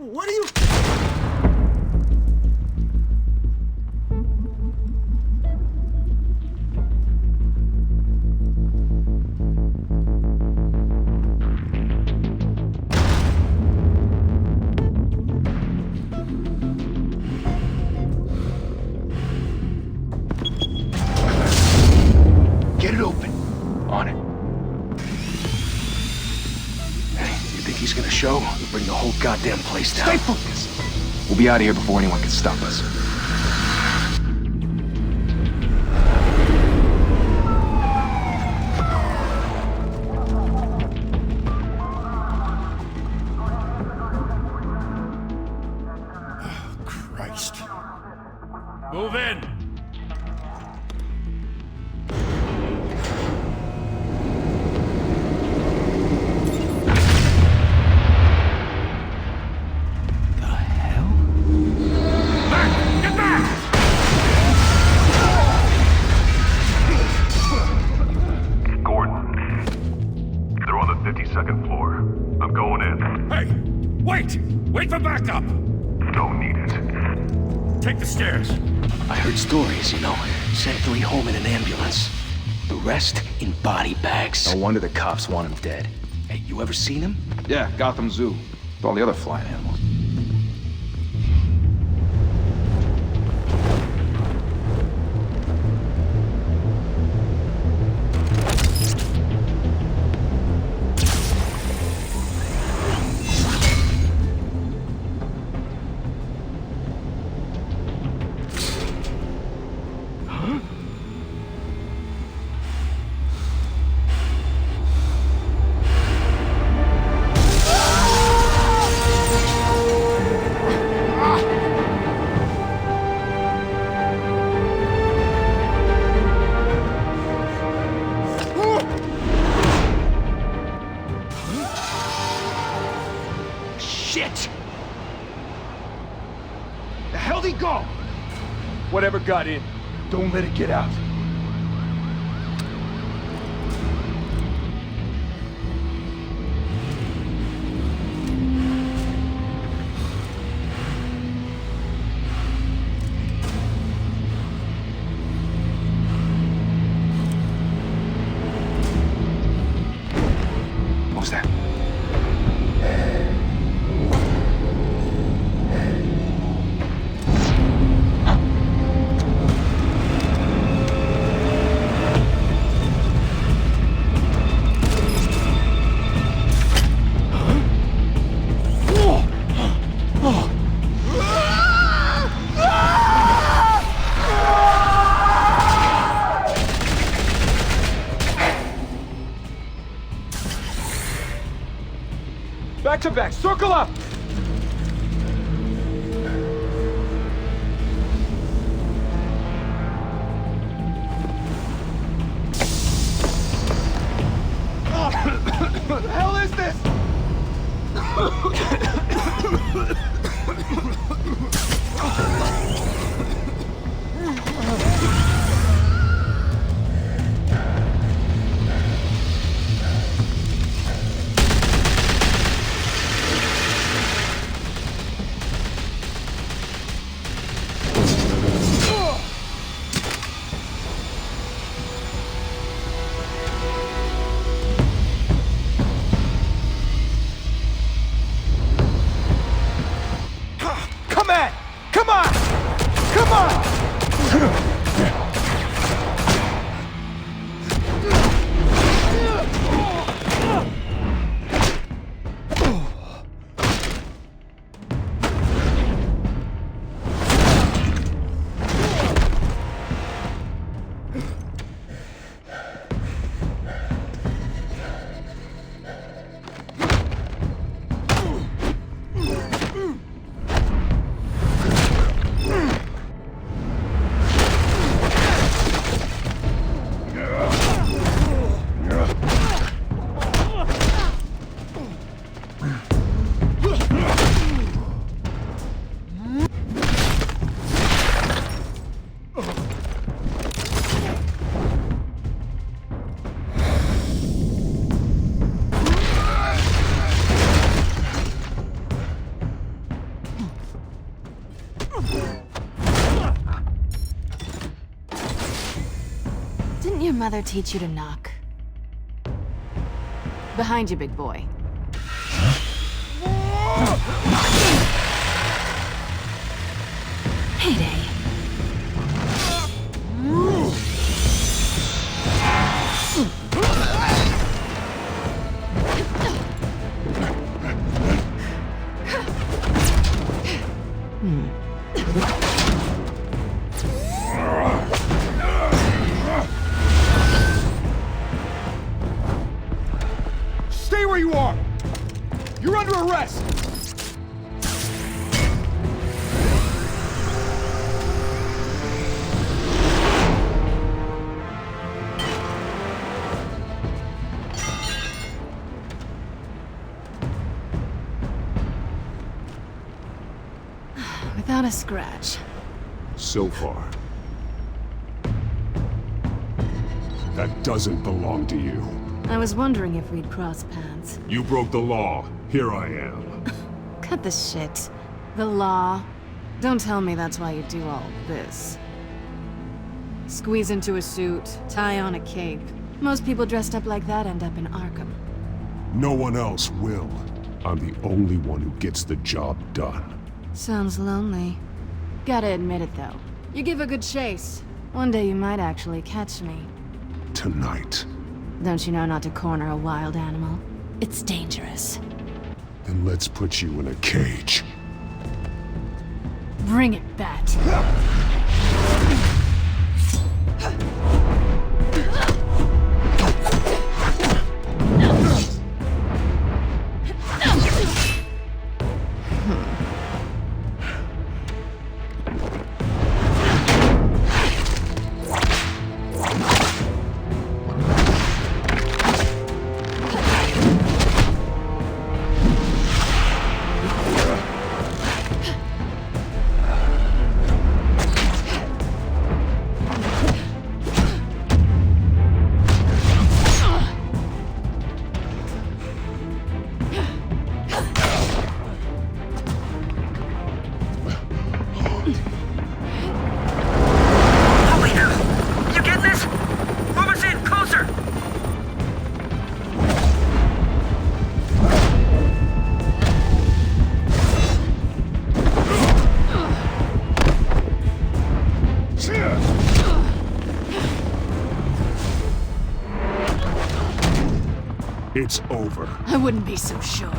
What are you... Get it open. On it. Hey, you think he's gonna show? We'll bring the whole goddamn place down. Stay focused. We'll be out of here before anyone can stop us. Christ. Move in! The hell? Back! Get back! Gordon. They're on the 52nd floor. I'm going in. Hey! Wait! Wait for backup! Don't need it. Take the stairs. I heard stories, you know. Sent 3 home in an ambulance. The rest in body bags. No wonder the cops want him dead. Hey, you ever seen him? Yeah, Gotham Zoo. With all the other flying animals. Shit! The hell'd he go? Whatever got in, don't let it get out. What was that? Back to back, circle up! What the hell is this? mother teach you to knock? Behind you, big boy. Heyday. Stay where you are! You're under arrest! Without a scratch. So far. That doesn't belong to you. I was wondering if we'd cross paths. You broke the law. Here I am. Cut the shit. The law. Don't tell me that's why you do all this. Squeeze into a suit, tie on a cape. Most people dressed up like that end up in Arkham. No one else will. I'm the only one who gets the job done. Sounds lonely. Gotta admit it, though. You give a good chase. One day you might actually catch me. Tonight. Don't you know not to corner a wild animal? It's dangerous. Then let's put you in a cage. Bring it, Bat. It's over. I wouldn't be so sure.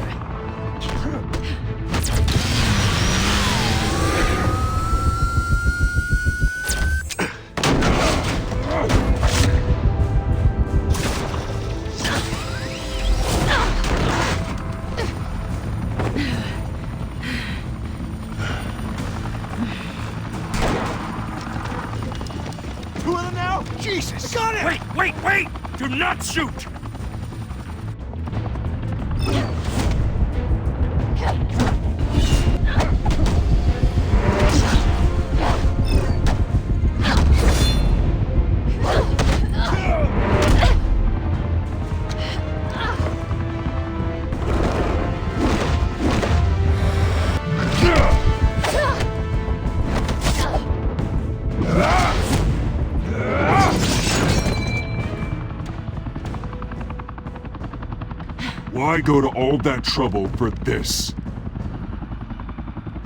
Two of them now? Jesus! Got it! Wait! Do not shoot! Why go to all that trouble for this?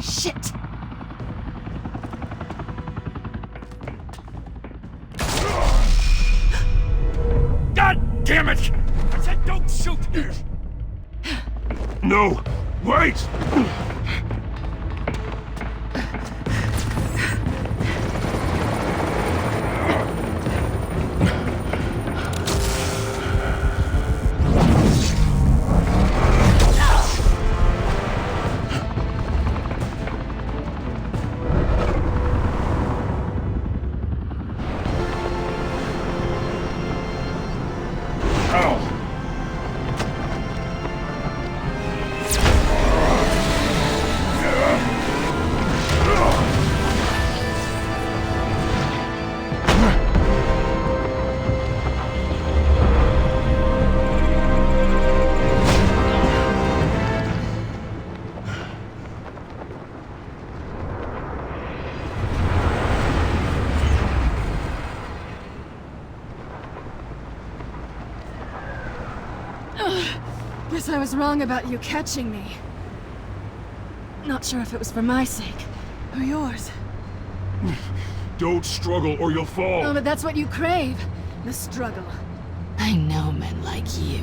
Shit! God damn it! I said don't shoot! No! Wait! Guess I was wrong about you catching me. Not sure if it was for my sake, or yours. Don't struggle or you'll fall! Oh, but that's what you crave. The struggle. I know men like you.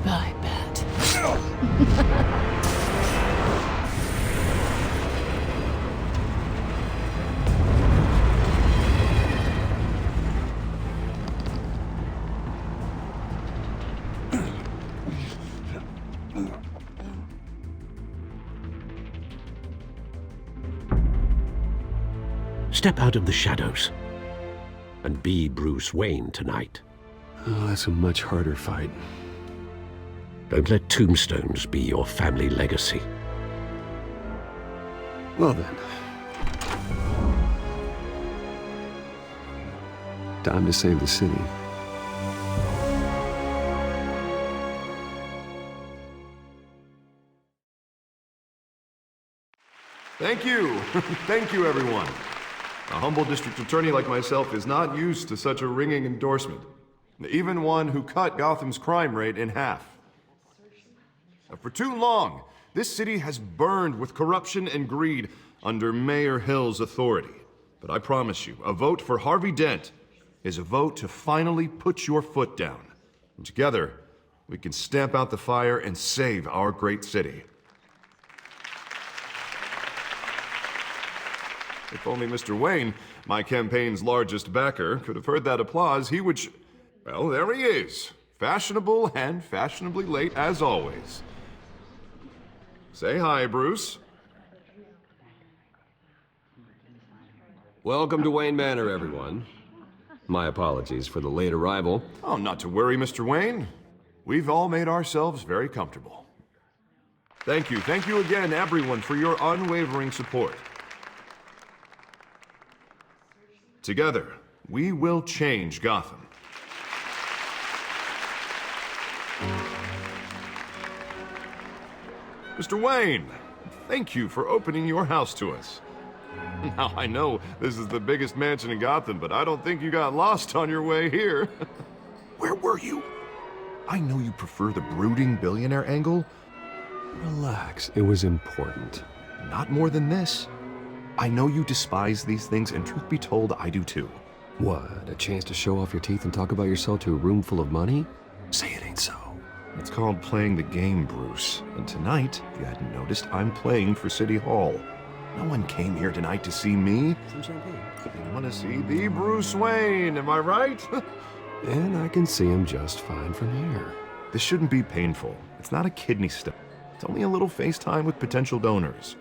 I bet. Step out of the shadows and be Bruce Wayne tonight. Oh, that's a much harder fight. Don't let tombstones be your family legacy. Well then. Time to save the city. Thank you. Thank you, everyone. A humble district attorney like myself is not used to such a ringing endorsement. Even one who cut Gotham's crime rate in half. For too long, this city has burned with corruption and greed under Mayor Hill's authority. But I promise you, a vote for Harvey Dent is a vote to finally put your foot down. And together, we can stamp out the fire and save our great city. If only Mr. Wayne, my campaign's largest backer, could have heard that applause, he would well, there he is. Fashionable and fashionably late as always. Say hi, Bruce. Welcome to Wayne Manor, everyone. My apologies for the late arrival. Oh, not to worry, Mr. Wayne. We've all made ourselves very comfortable. Thank you again, everyone, for your unwavering support. Together, we will change Gotham. Mr. Wayne, thank you for opening your house to us. Now, I know this is the biggest mansion in Gotham, but I don't think you got lost on your way here. Where were you? I know you prefer the brooding billionaire angle. Relax, it was important. Not more than this. I know you despise these things, and truth be told, I do too. What, a chance to show off your teeth and talk about yourself to a room full of money? Say it ain't so. It's called playing the game, Bruce. And tonight, if you hadn't noticed, I'm playing for City Hall. No one came here tonight to see me. Some champagne. They want to see the Bruce Wayne, am I right? And I can see him just fine from here. This shouldn't be painful. It's not a kidney stone. It's only a little FaceTime with potential donors.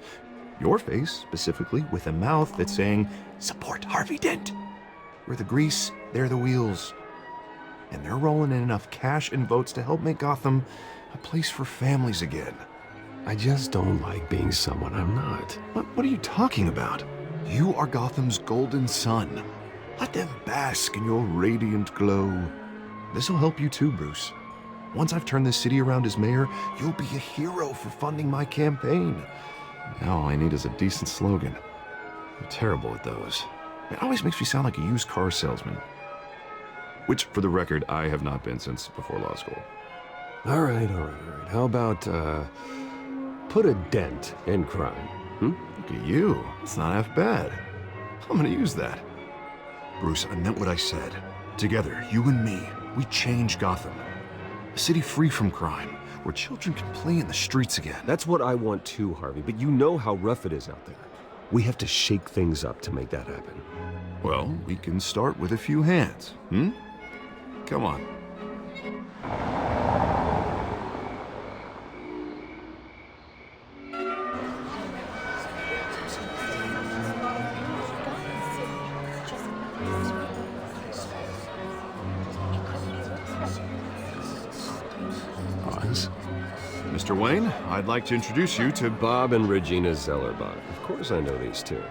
Your face, specifically, with a mouth that's saying, support Harvey Dent. We're the grease, they're the wheels. And they're rolling in enough cash and votes to help make Gotham a place for families again. I just don't like being someone I'm not. What are you talking about? You are Gotham's golden sun. Let them bask in your radiant glow. This'll help you too, Bruce. Once I've turned this city around as mayor, you'll be a hero for funding my campaign. Now all I need is a decent slogan. I'm terrible at those. It always makes me sound like a used car salesman. Which, for the record, I have not been since before law school. All right. How about, put a dent in crime, Look at you. It's not half bad. I'm gonna use that. Bruce, I meant what I said. Together, you and me, we change Gotham. A city free from crime, where children can play in the streets again. That's what I want too, Harvey, but you know how rough it is out there. We have to shake things up to make that happen. Well, we can start with a few hands, Come on. Mr. Wayne, I'd like to introduce you to Bob and Regina Zellerbach. Of course I know these two.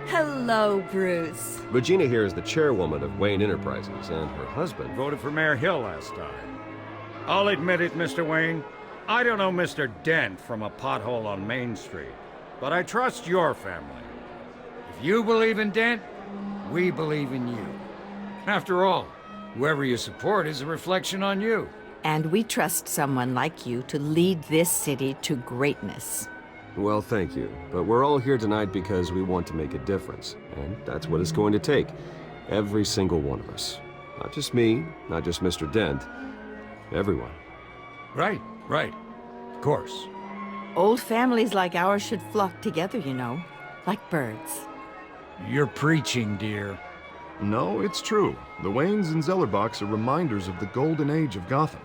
Hello, Bruce. Regina here is the chairwoman of Wayne Enterprises, and her husband Voted for Mayor Hill last time. I'll admit it, Mr. Wayne. I don't know Mr. Dent from a pothole on Main Street, but I trust your family. If you believe in Dent, we believe in you. After all, Whoever you support is a reflection on you. And we trust someone like you to lead this city to greatness. Well, thank you. But we're all here tonight because we want to make a difference. And that's what it's going to take. Every single one of us. Not just me, not just Mr. Dent. Everyone. Right. Of course. Old families like ours should flock together, you know, like birds. You're preaching, dear. No, it's true. The Waynes and Zellerbachs are reminders of the golden age of Gotham.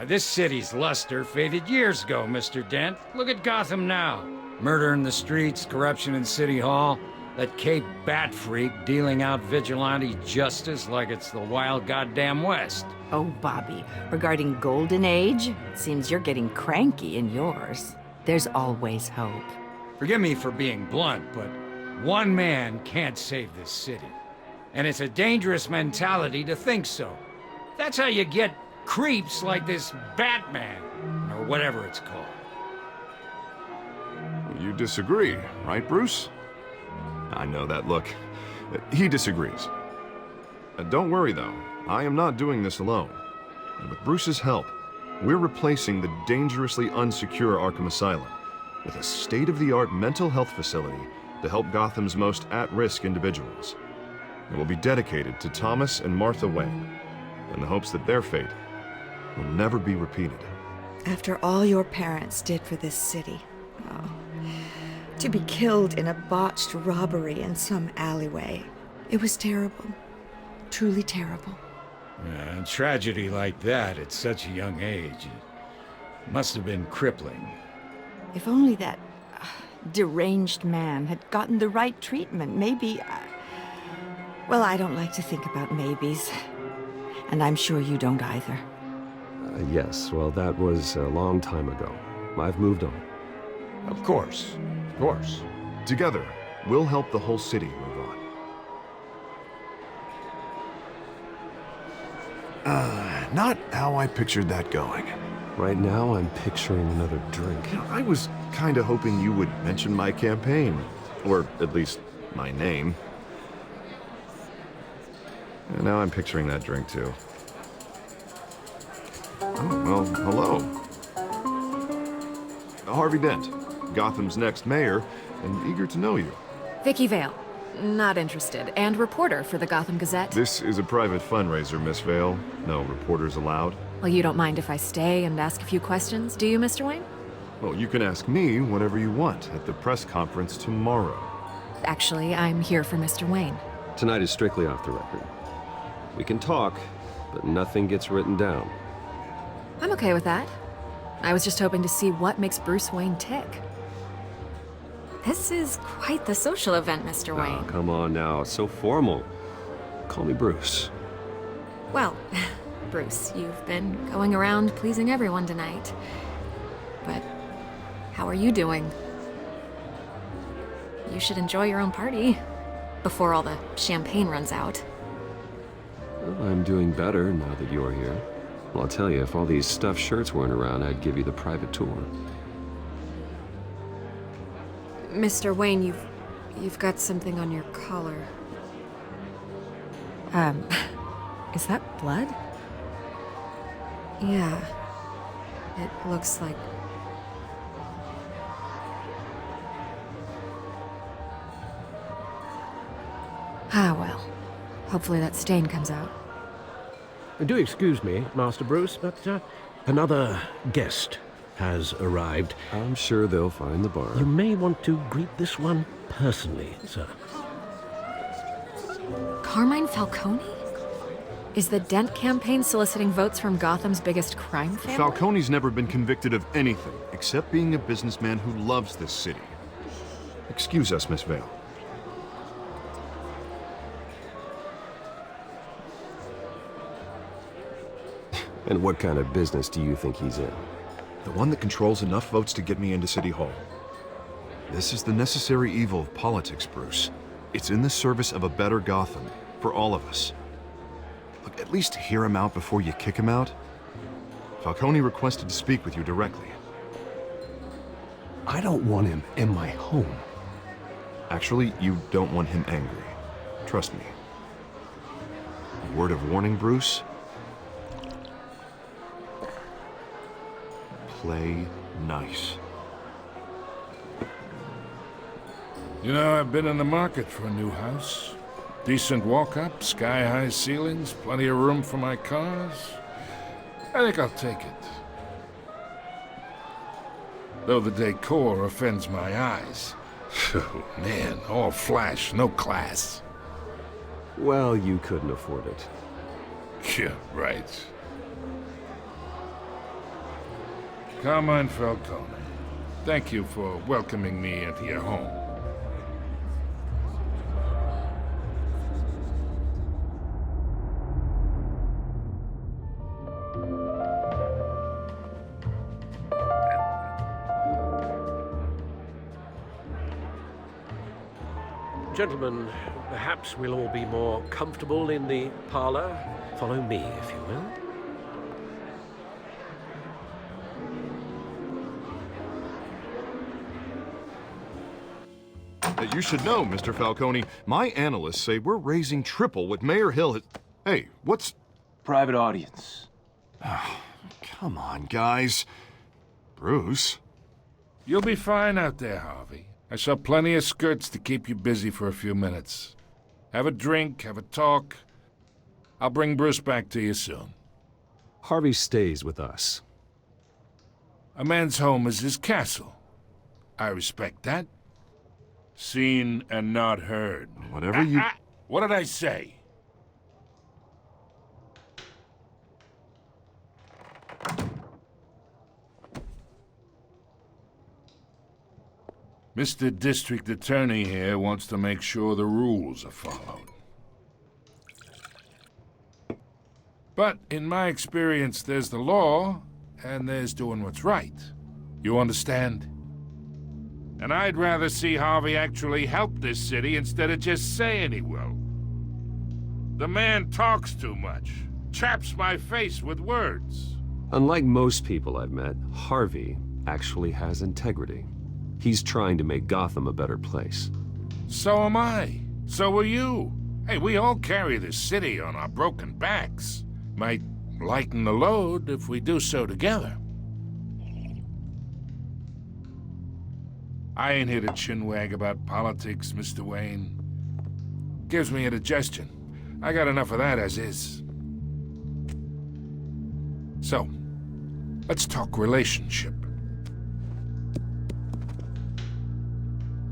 This city's luster faded years ago, Mr. Dent. Look at Gotham now. Murder in the streets, corruption in City Hall, that Cape Bat freak dealing out vigilante justice like it's the wild goddamn West. Oh, Bobby, regarding Golden Age, it seems you're getting cranky in yours. There's always hope. Forgive me for being blunt, but one man can't save this city. And it's a dangerous mentality to think so. That's how you get creeps like this Batman, or whatever it's called. You disagree, right, Bruce? I know that look. He disagrees. Don't worry, though. I am not doing this alone. With Bruce's help, we're replacing the dangerously unsecure Arkham Asylum with a state-of-the-art mental health facility to help Gotham's most at-risk individuals. It will be dedicated to Thomas and Martha Wayne, in the hopes that their fate will never be repeated. After all your parents did for this city, to be killed in a botched robbery in some alleyway, it was terrible. Truly terrible. A tragedy like that at such a young age, it must have been crippling. If only that deranged man had gotten the right treatment, maybe... Well, I don't like to think about maybes. And I'm sure you don't either. Yes, well, that was a long time ago. I've moved on. Of course. Together, we'll help the whole city move on. Not how I pictured that going. Right now, I'm picturing another drink. I was kinda hoping you would mention my campaign. Or at least, my name. And now I'm picturing that drink, too. Oh, well, hello. Harvey Dent, Gotham's next mayor, and eager to know you. Vicky Vale. Not interested. And reporter for the Gotham Gazette. This is a private fundraiser, Miss Vale. No reporters allowed. Well, you don't mind if I stay and ask a few questions, do you, Mr. Wayne? Well, you can ask me whatever you want at the press conference tomorrow. Actually, I'm here for Mr. Wayne. Tonight is strictly off the record. We can talk, but nothing gets written down. I'm okay with that. I was just hoping to see what makes Bruce Wayne tick. This is quite the social event, Mr. Wayne. Oh, come on now, it's so formal. Call me Bruce. Well, Bruce, you've been going around pleasing everyone tonight. But how are you doing? You should enjoy your own party before all the champagne runs out. Well, I'm doing better now that you're here. Well, I'll tell you, if all these stuffed shirts weren't around, I'd give you the private tour. Mr. Wayne, you've got something on your collar. Is that blood? Yeah. It looks like... Ah, well. Hopefully that stain comes out. Do excuse me, Master Bruce, but another guest has arrived. I'm sure they'll find the bar. You may want to greet this one personally, sir. Carmine Falcone? Is the Dent campaign soliciting votes from Gotham's biggest crime family? Falcone's never been convicted of anything except being a businessman who loves this city. Excuse us, Miss Vale. And what kind of business do you think he's in? The one that controls enough votes to get me into City Hall. This is the necessary evil of politics, Bruce. It's in the service of a better Gotham, for all of us. Look, at least hear him out before you kick him out. Falcone requested to speak with you directly. I don't want him in my home. Actually, you don't want him angry. Trust me. A word of warning, Bruce? play nice. You know, I've been in the market for a new house. Decent walk-up, sky-high ceilings, plenty of room for my cars. I think I'll take it. Though the decor offends my eyes. Oh, man, all flash, no class. Well, you couldn't afford it. Yeah, right. Carmine Falcone, thank you for welcoming me into your home. Gentlemen, perhaps we'll all be more comfortable in the parlor. Follow me, if you will. You should know, Mr. Falcone, my analysts say we're raising triple what Mayor Hill has... Hey, what's... Private audience. Come on, guys. Bruce? You'll be fine out there, Harvey. I saw plenty of skirts to keep you busy for a few minutes. Have a drink, have a talk. I'll bring Bruce back to you soon. Harvey stays with us. A man's home is his castle. I respect that. Seen and not heard. Whatever you... What did I say? Mr. District Attorney here wants to make sure the rules are followed. But in my experience, there's the law, and there's doing what's right. You understand? And I'd rather see Harvey actually help this city instead of just saying he will. The man talks too much, chaps my face with words. Unlike most people I've met, Harvey actually has integrity. He's trying to make Gotham a better place. So am I. So are you. Hey, we all carry this city on our broken backs. Might lighten the load if we do so together. I ain't here to chinwag about politics, Mr. Wayne. Gives me indigestion. I got enough of that as is. So, let's talk relationship.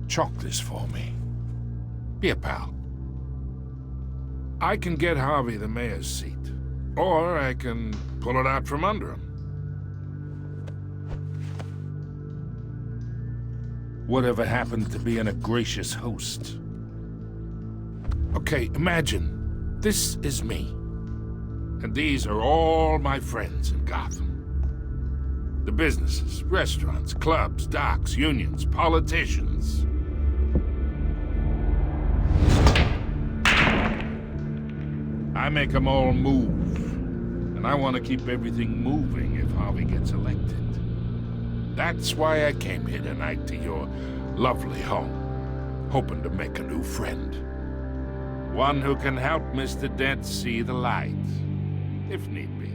Chalk this for me. Be a pal. I can get Harvey the mayor's seat, or I can pull it out from under him. Whatever happened to being a gracious host? Okay, imagine, this is me. And these are all my friends in Gotham. The businesses, restaurants, clubs, docks, unions, politicians. I make them all move. And I want to keep everything moving if Harvey gets elected. That's why I came here tonight to your lovely home, hoping to make a new friend. One who can help Mr. Dent see the light, if need be.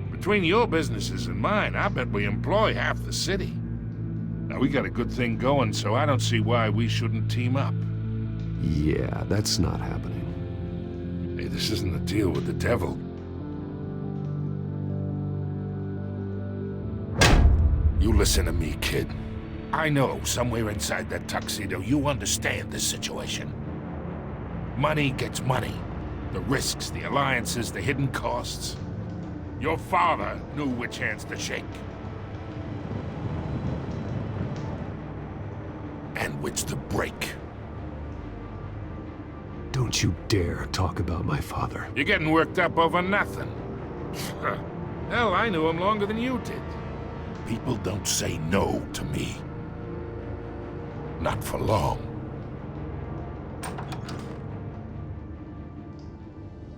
Between your businesses and mine, I bet we employ half the city. Now, we got a good thing going, so I don't see why we shouldn't team up. Yeah, that's not happening. Hey, this isn't a deal with the devil. You listen to me, kid. I know somewhere inside that tuxedo you understand this situation. Money gets money. The risks, the alliances, the hidden costs. Your father knew which hands to shake. And which to break. Don't you dare talk about my father. You're getting worked up over nothing. Hell, I knew him longer than you did. People don't say no to me. Not for long.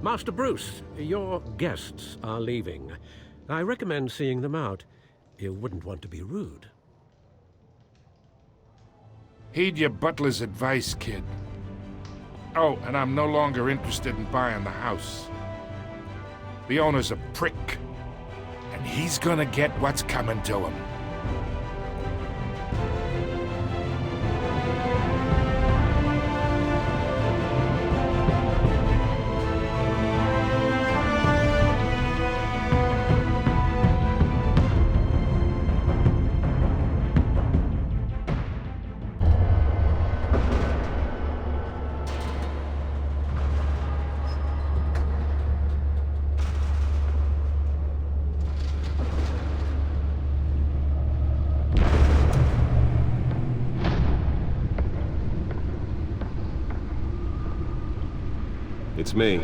Master Bruce, your guests are leaving. I recommend seeing them out. You wouldn't want to be rude. Heed your butler's advice, kid. Oh, and I'm no longer interested in buying the house. The owner's a prick. And he's gonna get what's coming to him. It's me.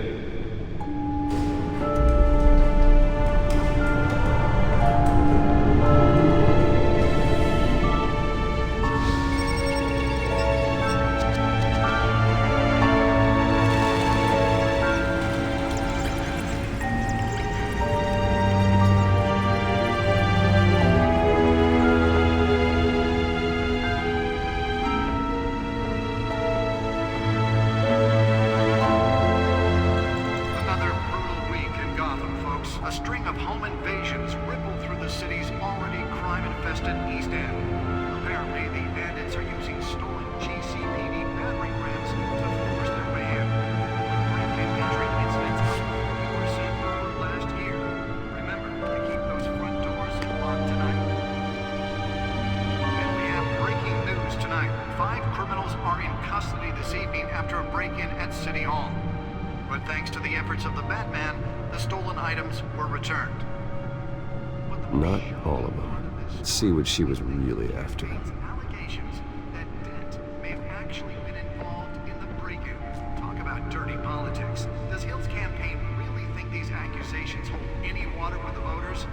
Not all of them. Let's see what she was really after. Allegations that Dent may have actually been involved in the break-in. Talk about dirty politics. Does Hill's campaign really think these accusations hold any water with the voters?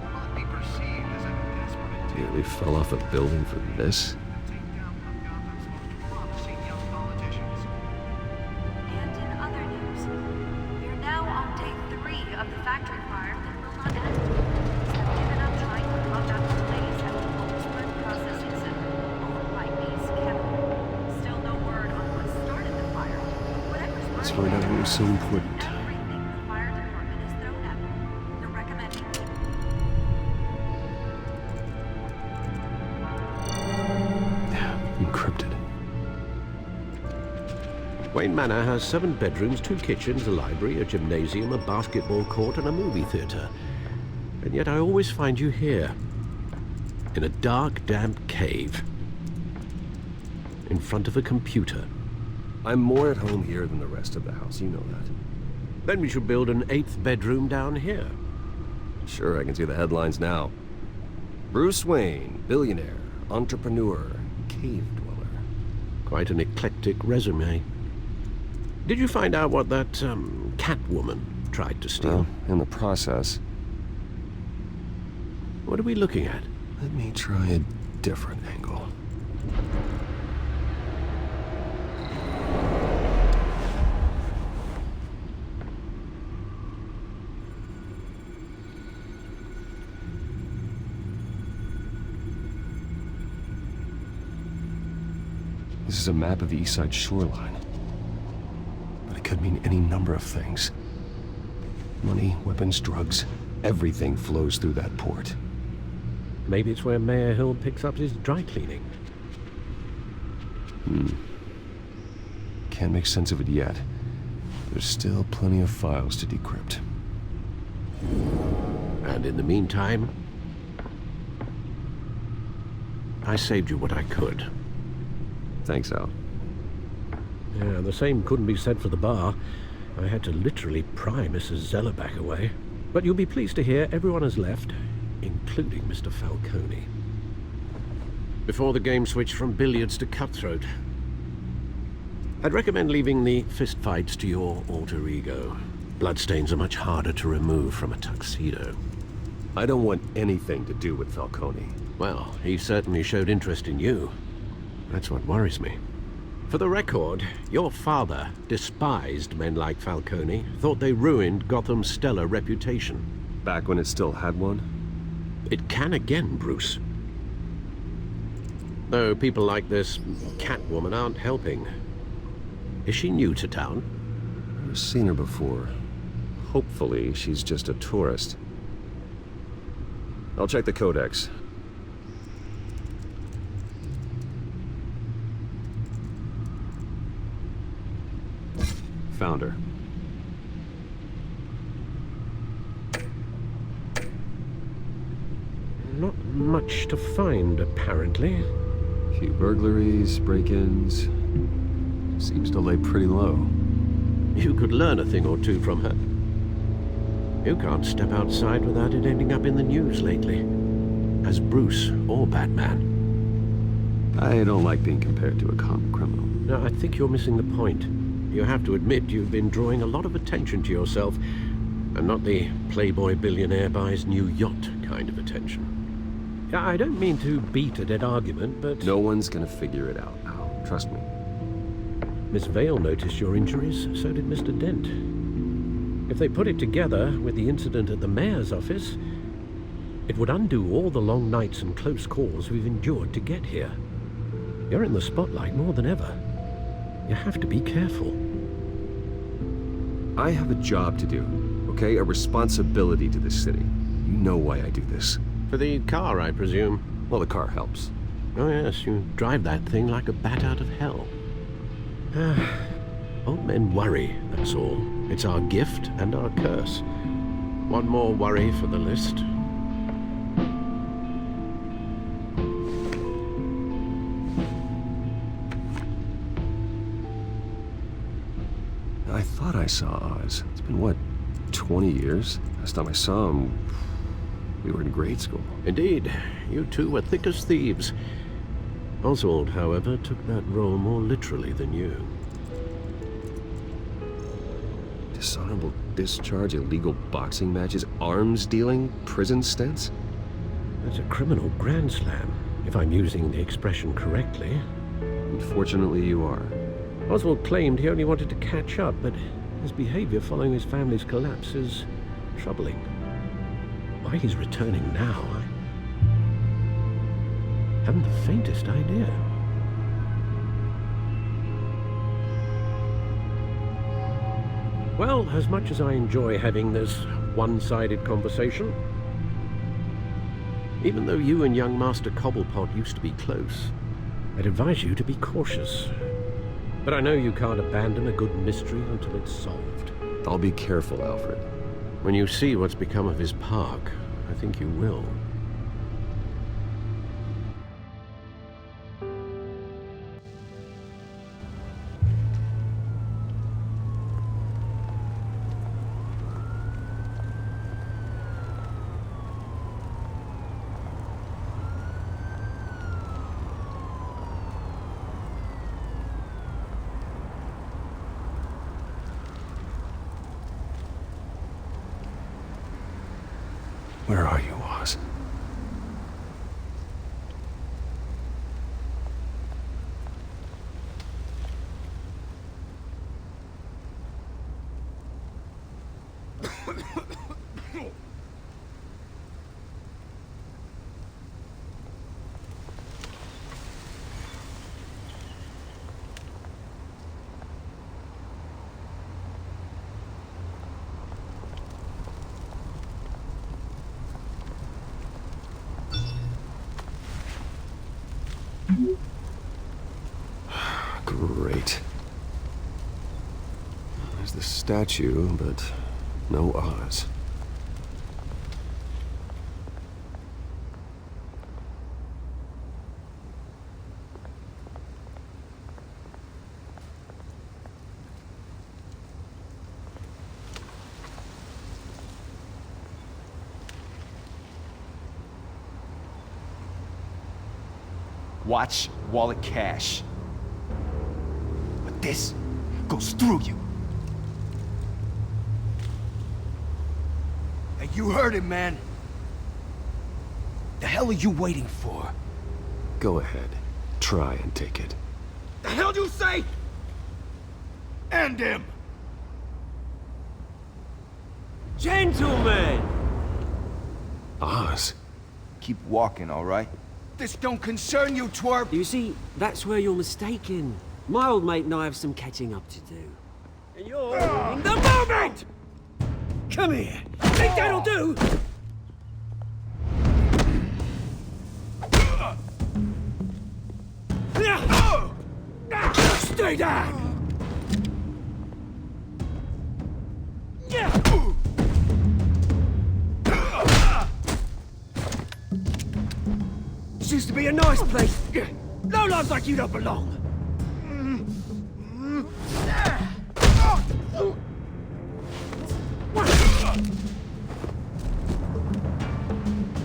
Or will it be perceived as a desperate attempt? Nearly fell off a building for this? Take down one of Gotham's most promising young politicians. And in other news, we're now on day 3 of the factory fire that will not end. Let's find out what was so important. Encrypted. Wayne Manor has 7 bedrooms, 2 kitchens, a library, a gymnasium, a basketball court, and a movie theater. And yet I always find you here, in a dark, damp cave, in front of a computer. I'm more at home here than the rest of the house, you know that. Then we should build an 8th bedroom down here. Sure, I can see the headlines now. Bruce Wayne, billionaire, entrepreneur, cave dweller. Quite an eclectic resume. Did you find out what that, Catwoman tried to steal? Well, in the process. What are we looking at? Let me try a different angle. This is a map of the East Side shoreline. But it could mean any number of things. Money, weapons, drugs, everything flows through that port. Maybe it's where Mayor Hill picks up his dry cleaning. Can't make sense of it yet. There's still plenty of files to decrypt. And in the meantime, I saved you what I could. Thanks, Al. Yeah, the same couldn't be said for the bar. I had to literally pry Mrs. Zellerback away. But you'll be pleased to hear everyone has left, including Mr. Falcone. Before the game switched from billiards to cutthroat. I'd recommend leaving the fistfights to your alter ego. Bloodstains are much harder to remove from a tuxedo. I don't want anything to do with Falcone. Well, he certainly showed interest in you. That's what worries me. For the record, your father despised men like Falcone, thought they ruined Gotham's stellar reputation. Back when it still had one? It can again, Bruce. Though people like this Catwoman aren't helping. Is she new to town? I've seen her before. Hopefully, she's just a tourist. I'll check the codex. Found her. Not much to find, apparently. Few burglaries, break-ins. Seems to lay pretty low. You could learn a thing or two from her. You can't step outside without it ending up in the news lately. As Bruce or Batman. I don't like being compared to a common criminal. No, I think you're missing the point. You have to admit you've been drawing a lot of attention to yourself, and not the playboy billionaire buys new yacht kind of attention. I don't mean to beat a dead argument, but... No one's gonna figure it out now. Trust me. Miss Vale noticed your injuries, so did Mr. Dent. If they put it together with the incident at the mayor's office, it would undo all the long nights and close calls we've endured to get here. You're in the spotlight more than ever. You have to be careful. I have a job to do, okay? A responsibility to this city. You know why I do this. For the car, I presume? Well, the car helps. Oh yes, you drive that thing like a bat out of hell. Old men worry, that's all. It's our gift and our curse. One more worry for the list. I thought I saw Oz. It's been, what, 20 years? Last time I saw him, we were in grade school. Indeed. You two were thick as thieves. Oswald, however, took that role more literally than you. Dishonorable discharge, illegal boxing matches, arms dealing, prison stints? That's a criminal grand slam, if I'm using the expression correctly. Unfortunately, you are. Oswald claimed he only wanted to catch up, but his behavior following his family's collapse is troubling. Why he's returning now, I haven't the faintest idea. Well, as much as I enjoy having this one-sided conversation, even though you and young Master Cobblepot used to be close, I'd advise you to be cautious. But I know you can't abandon a good mystery until it's solved. I'll be careful, Alfred. When you see what's become of his park, I think you will. Where are you, Oz? Great. There's the statue, but no Oz. Watch wallet cash. But this goes through you. Hey, you heard him, man. The hell are you waiting for? Go ahead. Try and take it. The hell do you say? End him! Gentlemen! Oz. Keep walking, all right? This don't concern you, twerp! You see, that's where you're mistaken. My old mate and I have some catching up to do. And you're in the moment! Come here! Think that'll do? Stay down! This used to be a nice place. No lives like you don't belong.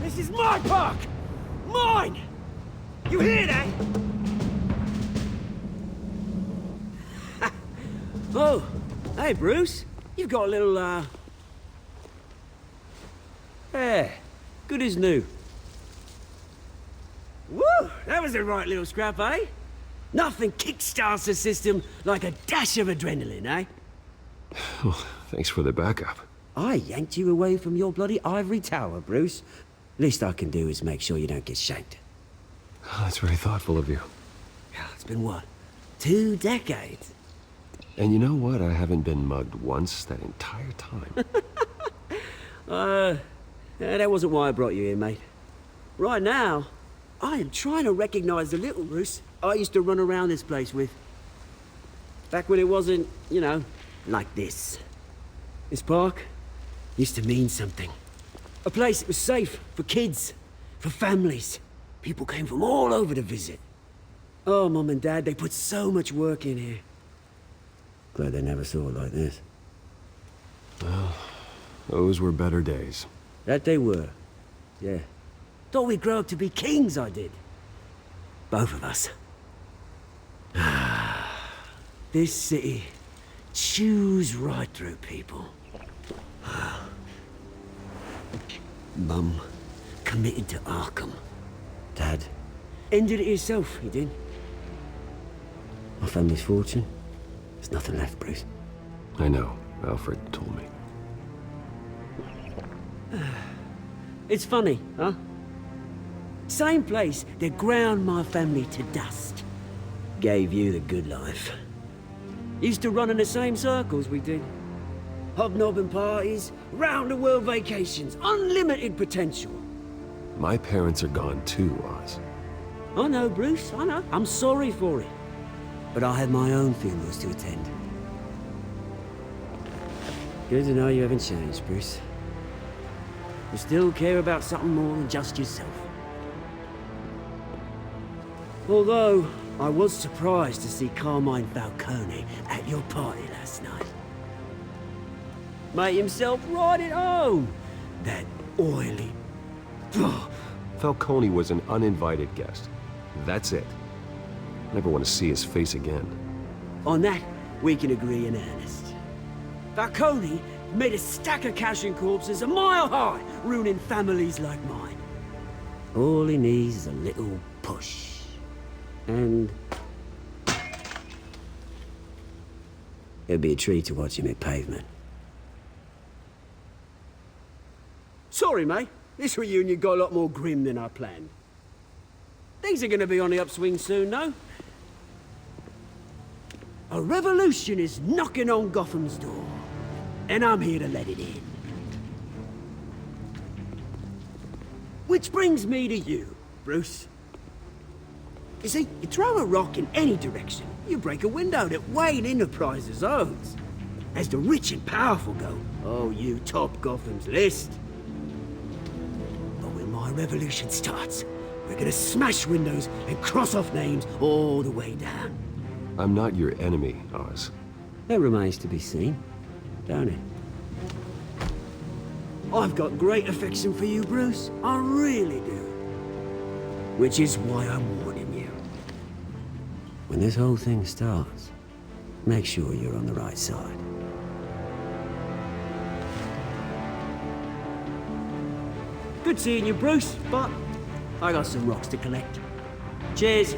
This is my park! Mine! You hear that? Oh, hey, Bruce. You've got a little, yeah, good as new. Woo! That was a right little scrap, eh? Nothing kickstarts the system like a dash of adrenaline, eh? Oh, thanks for the backup. I yanked you away from your bloody ivory tower, Bruce. Least I can do is make sure you don't get shanked. Oh, that's very thoughtful of you. Yeah, it's been what? 2 decades? And you know what? I haven't been mugged once that entire time. Yeah, that wasn't why I brought you here, mate. Right now, I am trying to recognize the little Bruce I used to run around this place with. Back when it wasn't, you know, like this. This park used to mean something. A place that was safe for kids, for families. People came from all over to visit. Oh, Mum and Dad, they put so much work in here. Glad they never saw it like this. Well, those were better days. That they were. Yeah. Thought we'd grow up to be kings, I did. Both of us. This city chews right through people. Mum committed to Arkham. Dad ended it himself, he did. My family's fortune. There's nothing left, Bruce. I know. Alfred told me. It's funny, huh? Same place that ground my family to dust. Gave you the good life. Used to run in the same circles we did. Hobnobbing parties, round-the-world vacations, unlimited potential. My parents are gone too, Oz. I know, Bruce, I know. I'm sorry for it. But I had my own funerals to attend. Good to know you haven't changed, Bruce. You still care about something more than just yourself. Although, I was surprised to see Carmine Falcone at your party last night. Made himself right at home. That oily... Falcone was an uninvited guest. That's it. Never want to see his face again. On that, we can agree in earnest. Falcone made a stack of cashing corpses a mile high, ruining families like mine. All he needs is a little push. And... it'd be a treat to watch him hit pavement. Sorry, mate. This reunion got a lot more grim than I planned. Things are gonna be on the upswing soon, no? A revolution is knocking on Gotham's door. And I'm here to let it in. Which brings me to you, Bruce. You see, you throw a rock in any direction, you break a window that Wayne Enterprises owns. As the rich and powerful go, oh, you top Gotham's list. But when my revolution starts, we're gonna smash windows and cross off names all the way down. I'm not your enemy, Oz. That remains to be seen, don't it? I've got great affection for you, Bruce. I really do. Which is why I'm warning you. When this whole thing starts, make sure you're on the right side. Good seeing you, Bruce, but I got some rocks to collect. Cheers.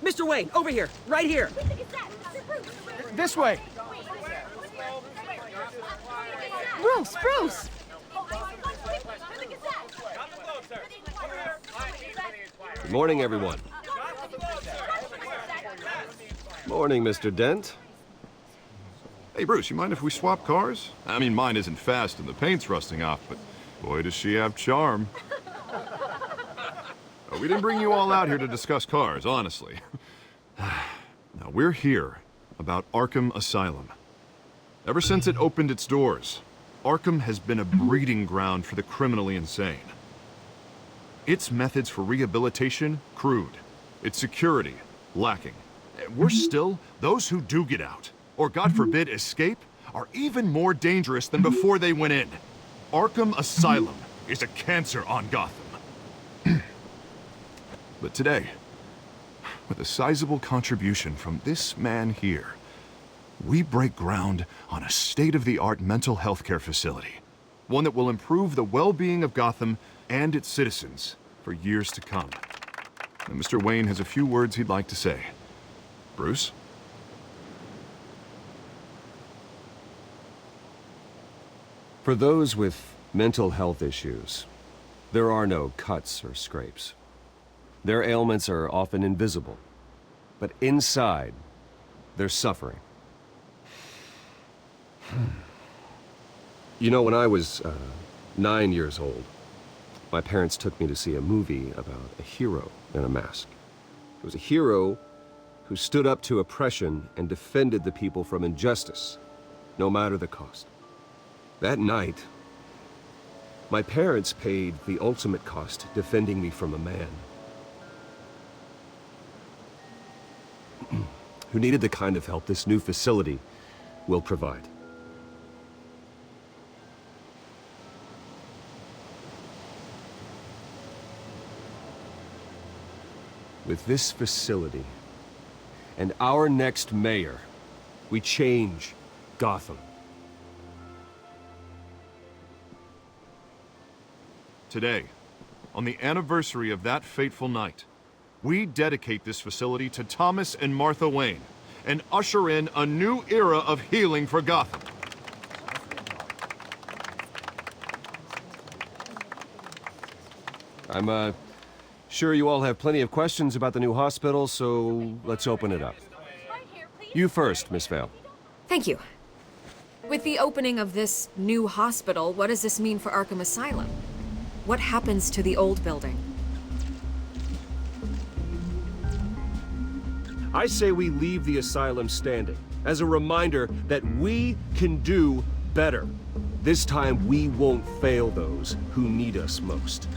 Mr. Wayne, over here, right here. This way. Bruce! Good morning, everyone. Morning, Mr. Dent. Hey, Bruce, you mind if we swap cars? I mean, mine isn't fast and the paint's rusting off, but boy, does she have charm. We didn't bring you all out here to discuss cars, honestly. Now, we're here about Arkham Asylum. Ever since it opened its doors, Arkham has been a breeding ground for the criminally insane. Its methods for rehabilitation, crude. Its security, lacking. Worse still, those who do get out, or God forbid escape, are even more dangerous than before they went in. Arkham Asylum is a cancer on Gotham. But today, with a sizable contribution from this man here, we break ground on a state-of-the-art mental health care facility. One that will improve the well-being of Gotham and its citizens for years to come. And Mr. Wayne has a few words he'd like to say. Bruce? For those with mental health issues, there are no cuts or scrapes. Their ailments are often invisible, but inside, they're suffering. You know, when I was 9 years old, my parents took me to see a movie about a hero in a mask. It was a hero who stood up to oppression and defended the people from injustice, no matter the cost. That night, my parents paid the ultimate cost defending me from a man who needed the kind of help this new facility will provide. With this facility and our next mayor, we change Gotham. Today, on the anniversary of that fateful night, we dedicate this facility to Thomas and Martha Wayne and usher in a new era of healing for Gotham. I'm sure you all have plenty of questions about the new hospital, so let's open it up. You first, Miss Vale. Thank you. With the opening of this new hospital, what does this mean for Arkham Asylum? What happens to the old building? I say we leave the asylum standing as a reminder that we can do better. This time we won't fail those who need us most.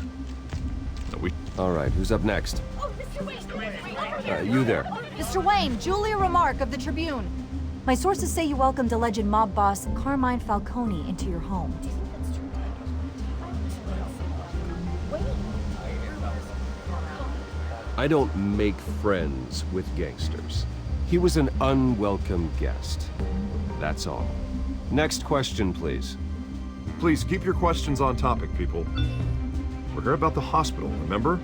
All right, who's up next? Oh, Mr. Wayne! You there. Mr. Wayne, Julia Remark of the Tribune. My sources say you welcomed alleged mob boss Carmine Falcone into your home. I don't make friends with gangsters. He was an unwelcome guest. That's all. Next question, please. Please keep your questions on topic, people. We're here about the hospital, remember?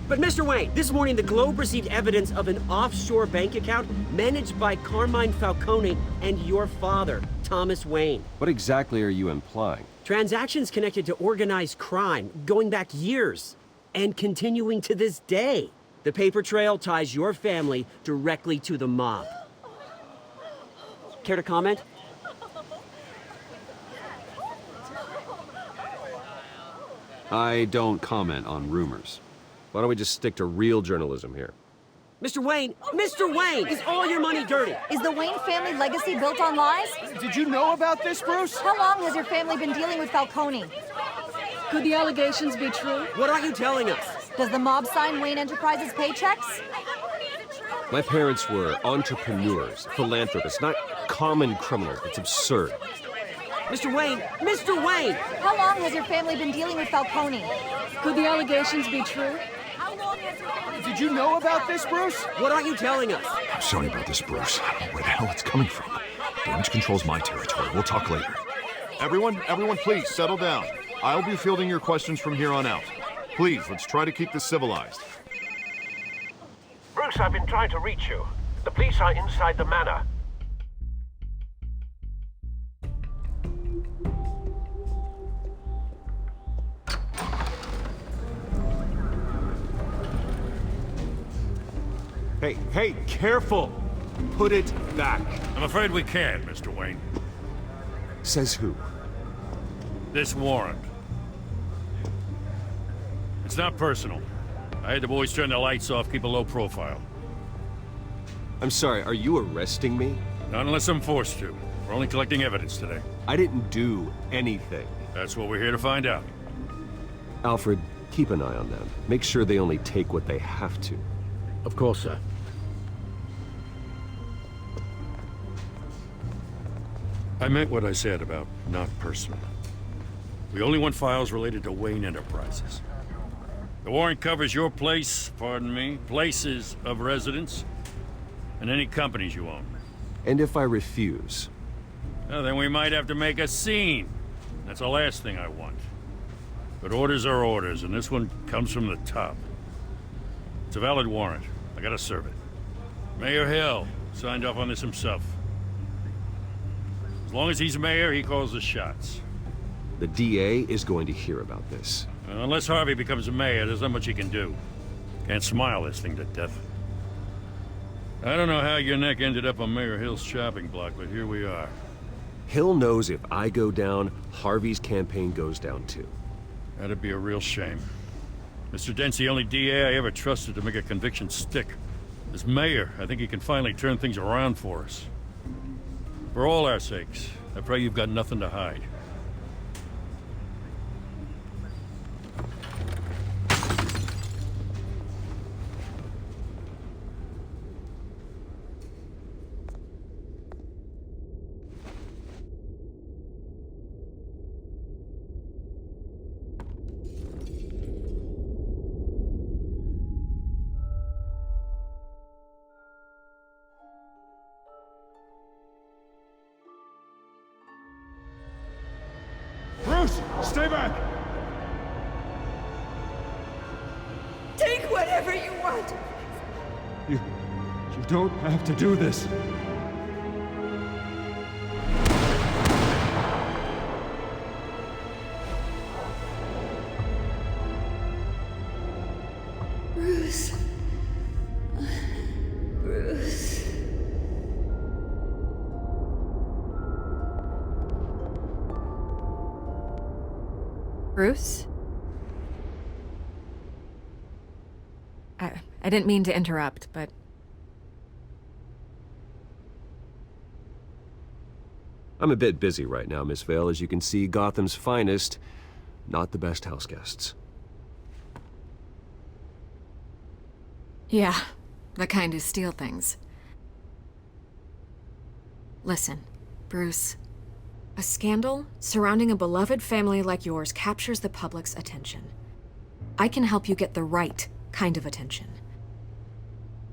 But Mr. Wayne, this morning the Globe received evidence of an offshore bank account managed by Carmine Falcone and your father, Thomas Wayne. What exactly are you implying? Transactions connected to organized crime going back years and continuing to this day. The paper trail ties your family directly to the mob. Care to comment? I don't comment on rumors. Why don't we just stick to real journalism here? Mr. Wayne! Mr. Wayne! Is all your money dirty? Is the Wayne family legacy built on lies? Did you know about this, Bruce? How long has your family been dealing with Falcone? Could the allegations be true? What are you telling us? Does the mob sign Wayne Enterprises paychecks? My parents were entrepreneurs, philanthropists, not common criminals. It's absurd. Mr. Wayne! Mr. Wayne! How long has your family been dealing with Falcone? Could the allegations be true? Did you know about this, Bruce? What are you telling us? I'm sorry about this, Bruce. I don't know where the hell it's coming from. Damage control's my territory. We'll talk later. Everyone, please settle down. I'll be fielding your questions from here on out. Please, let's try to keep this civilized. Bruce, I've been trying to reach you. The police are inside the manor. Hey, careful! Put it back. I'm afraid we can't, Mr. Wayne. Says who? This warrant. It's not personal. I had the boys turn the lights off, keep a low profile. I'm sorry, are you arresting me? Not unless I'm forced to. We're only collecting evidence today. I didn't do anything. That's what we're here to find out. Alfred, keep an eye on them. Make sure they only take what they have to. Of course, sir. I meant what I said about not personal. We only want files related to Wayne Enterprises. The warrant covers your place, pardon me, places of residence, and any companies you own. And if I refuse? Well, then we might have to make a scene. That's the last thing I want. But orders are orders, and this one comes from the top. It's a valid warrant. I gotta serve it. Mayor Hill signed off on this himself. As long as he's mayor, he calls the shots. The DA is going to hear about this. Unless Harvey becomes a mayor, there's not much he can do. Can't smile this thing to death. I don't know how your neck ended up on Mayor Hill's chopping block, but here we are. Hill knows if I go down, Harvey's campaign goes down too. That'd be a real shame. Mr. Dent's the only DA I ever trusted to make a conviction stick. As mayor, I think he can finally turn things around for us. For all our sakes, I pray you've got nothing to hide. Bruce, stay back! Take whatever you want. You don't have to do this. Bruce. Bruce. Bruce? I didn't mean to interrupt, but... I'm a bit busy right now, Miss Vale. As you can see, Gotham's finest, not the best house guests. Yeah, the kind who steal things. Listen, Bruce. A scandal surrounding a beloved family like yours captures the public's attention. I can help you get the right kind of attention.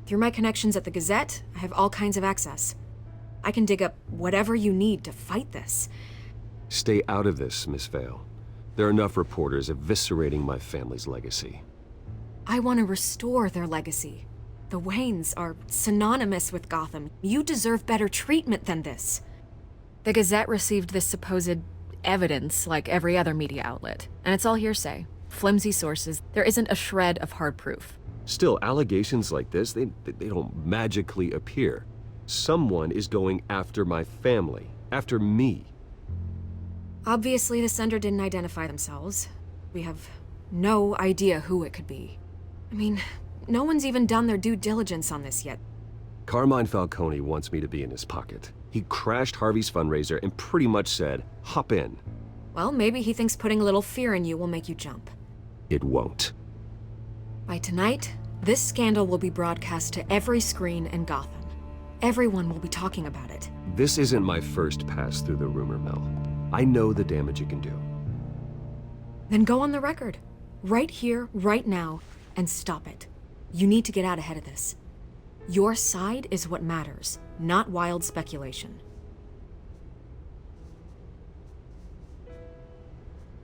Through my connections at the Gazette, I have all kinds of access. I can dig up whatever you need to fight this. Stay out of this, Miss Vale. There are enough reporters eviscerating my family's legacy. I want to restore their legacy. The Waynes are synonymous with Gotham. You deserve better treatment than this. The Gazette received this supposed evidence like every other media outlet, and it's all hearsay. Flimsy sources. There isn't a shred of hard proof. Still, allegations like this, they don't magically appear. Someone is going after my family, after me. Obviously, the sender didn't identify themselves. We have no idea who it could be. I mean, no one's even done their due diligence on this yet. Carmine Falcone wants me to be in his pocket. He crashed Harvey's fundraiser and pretty much said, hop in. Well, maybe he thinks putting a little fear in you will make you jump. It won't. By tonight, this scandal will be broadcast to every screen in Gotham. Everyone will be talking about it. This isn't my first pass through the rumor mill. I know the damage it can do. Then go on the record. Right here, right now, and stop it. You need to get out ahead of this. Your side is what matters, not wild speculation.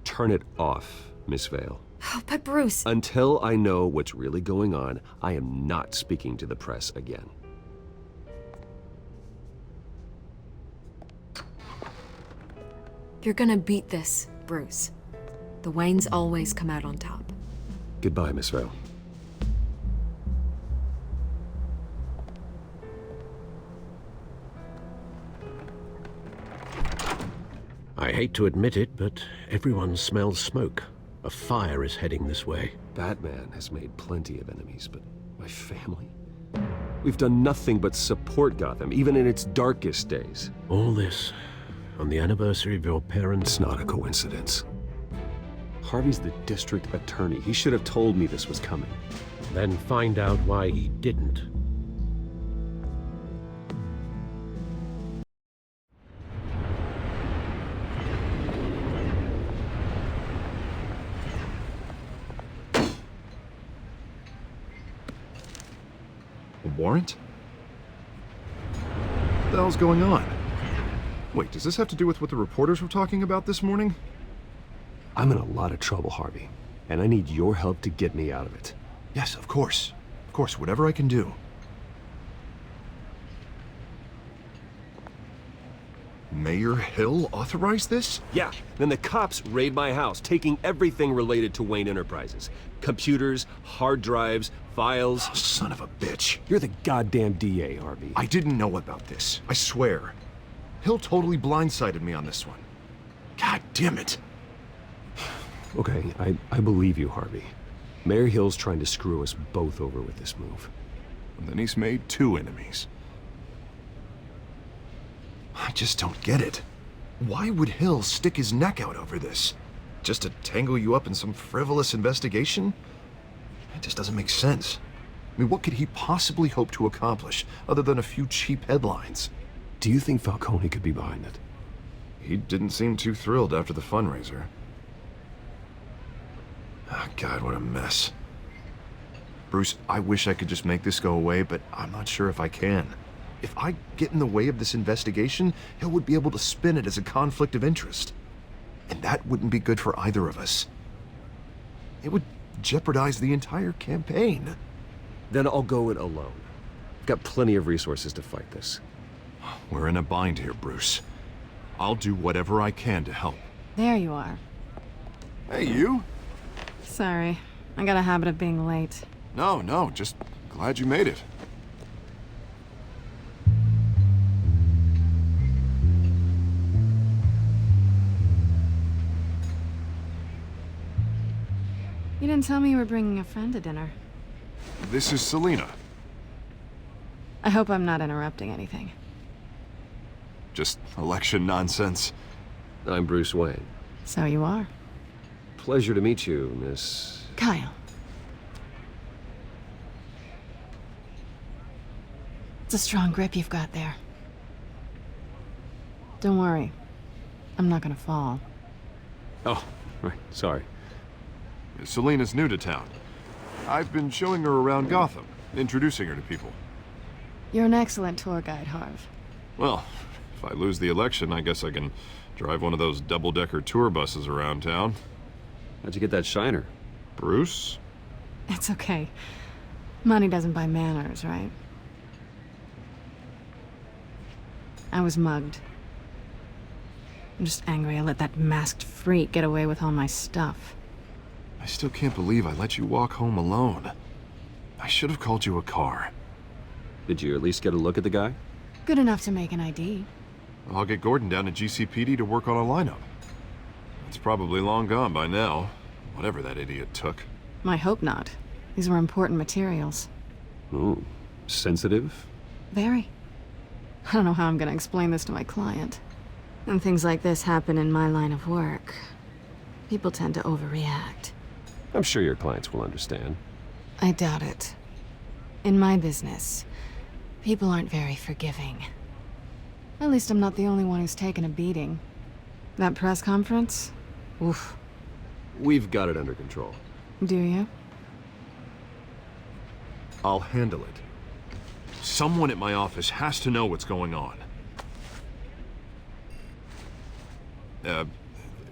Turn it off, Miss Vale. Oh, but Bruce... Until I know what's really going on, I am not speaking to the press again. You're gonna beat this, Bruce. The Waynes always come out on top. Goodbye, Miss Vale. I hate to admit it, but everyone smells smoke. A fire is heading this way. Batman has made plenty of enemies, but my family? We've done nothing but support Gotham, even in its darkest days. All this on the anniversary of your parents'... It's not a coincidence. Harvey's the district attorney. He should have told me this was coming. Then find out why he didn't. A warrant? What the hell's going on? Wait, does this have to do with what the reporters were talking about this morning? I'm in a lot of trouble, Harvey, and I need your help to get me out of it. Yes, of course. Of course, whatever I can do. Mayor Hill authorized this? Yeah, then the cops raid my house, taking everything related to Wayne Enterprises. Computers, hard drives, files. Oh, son of a bitch. You're the goddamn DA, Harvey. I didn't know about this. I swear. Hill totally blindsided me on this one. God damn it. Okay, I believe you, Harvey. Mayor Hill's trying to screw us both over with this move. And then he's made 2 enemies. I just don't get it. Why would Hill stick his neck out over this? Just to tangle you up in some frivolous investigation? It just doesn't make sense. I mean, what could he possibly hope to accomplish other than a few cheap headlines? Do you think Falcone could be behind it? He didn't seem too thrilled after the fundraiser. Oh, God, what a mess. Bruce, I wish I could just make this go away, but I'm not sure if I can. If I get in the way of this investigation, Hill would be able to spin it as a conflict of interest. And that wouldn't be good for either of us. It would jeopardize the entire campaign. Then I'll go it alone. I've got plenty of resources to fight this. We're in a bind here, Bruce. I'll do whatever I can to help. There you are. Hey, you? Sorry. I got a habit of being late. No, just glad you made it. You didn't tell me you were bringing a friend to dinner. This is Selina. I hope I'm not interrupting anything. Just election nonsense. I'm Bruce Wayne. So you are. Pleasure to meet you, Miss... Kyle. It's a strong grip you've got there. Don't worry. I'm not gonna fall. Oh, right, sorry. Selina's new to town. I've been showing her around Gotham, introducing her to people. You're an excellent tour guide, Harv. Well, if I lose the election, I guess I can drive one of those double-decker tour buses around town. How'd you get that shiner? Bruce? It's okay. Money doesn't buy manners, right? I was mugged. I'm just angry I let that masked freak get away with all my stuff. I still can't believe I let you walk home alone. I should have called you a car. Did you at least get a look at the guy? Good enough to make an ID. I'll get Gordon down to GCPD to work on a lineup. It's probably long gone by now, whatever that idiot took. I hope not. These were important materials. Ooh, sensitive? Very. I don't know how I'm gonna explain this to my client. When things like this happen in my line of work, people tend to overreact. I'm sure your clients will understand. I doubt it. In my business, people aren't very forgiving. At least I'm not the only one who's taken a beating. That press conference? Oof. We've got it under control. Do you? I'll handle it. Someone at my office has to know what's going on.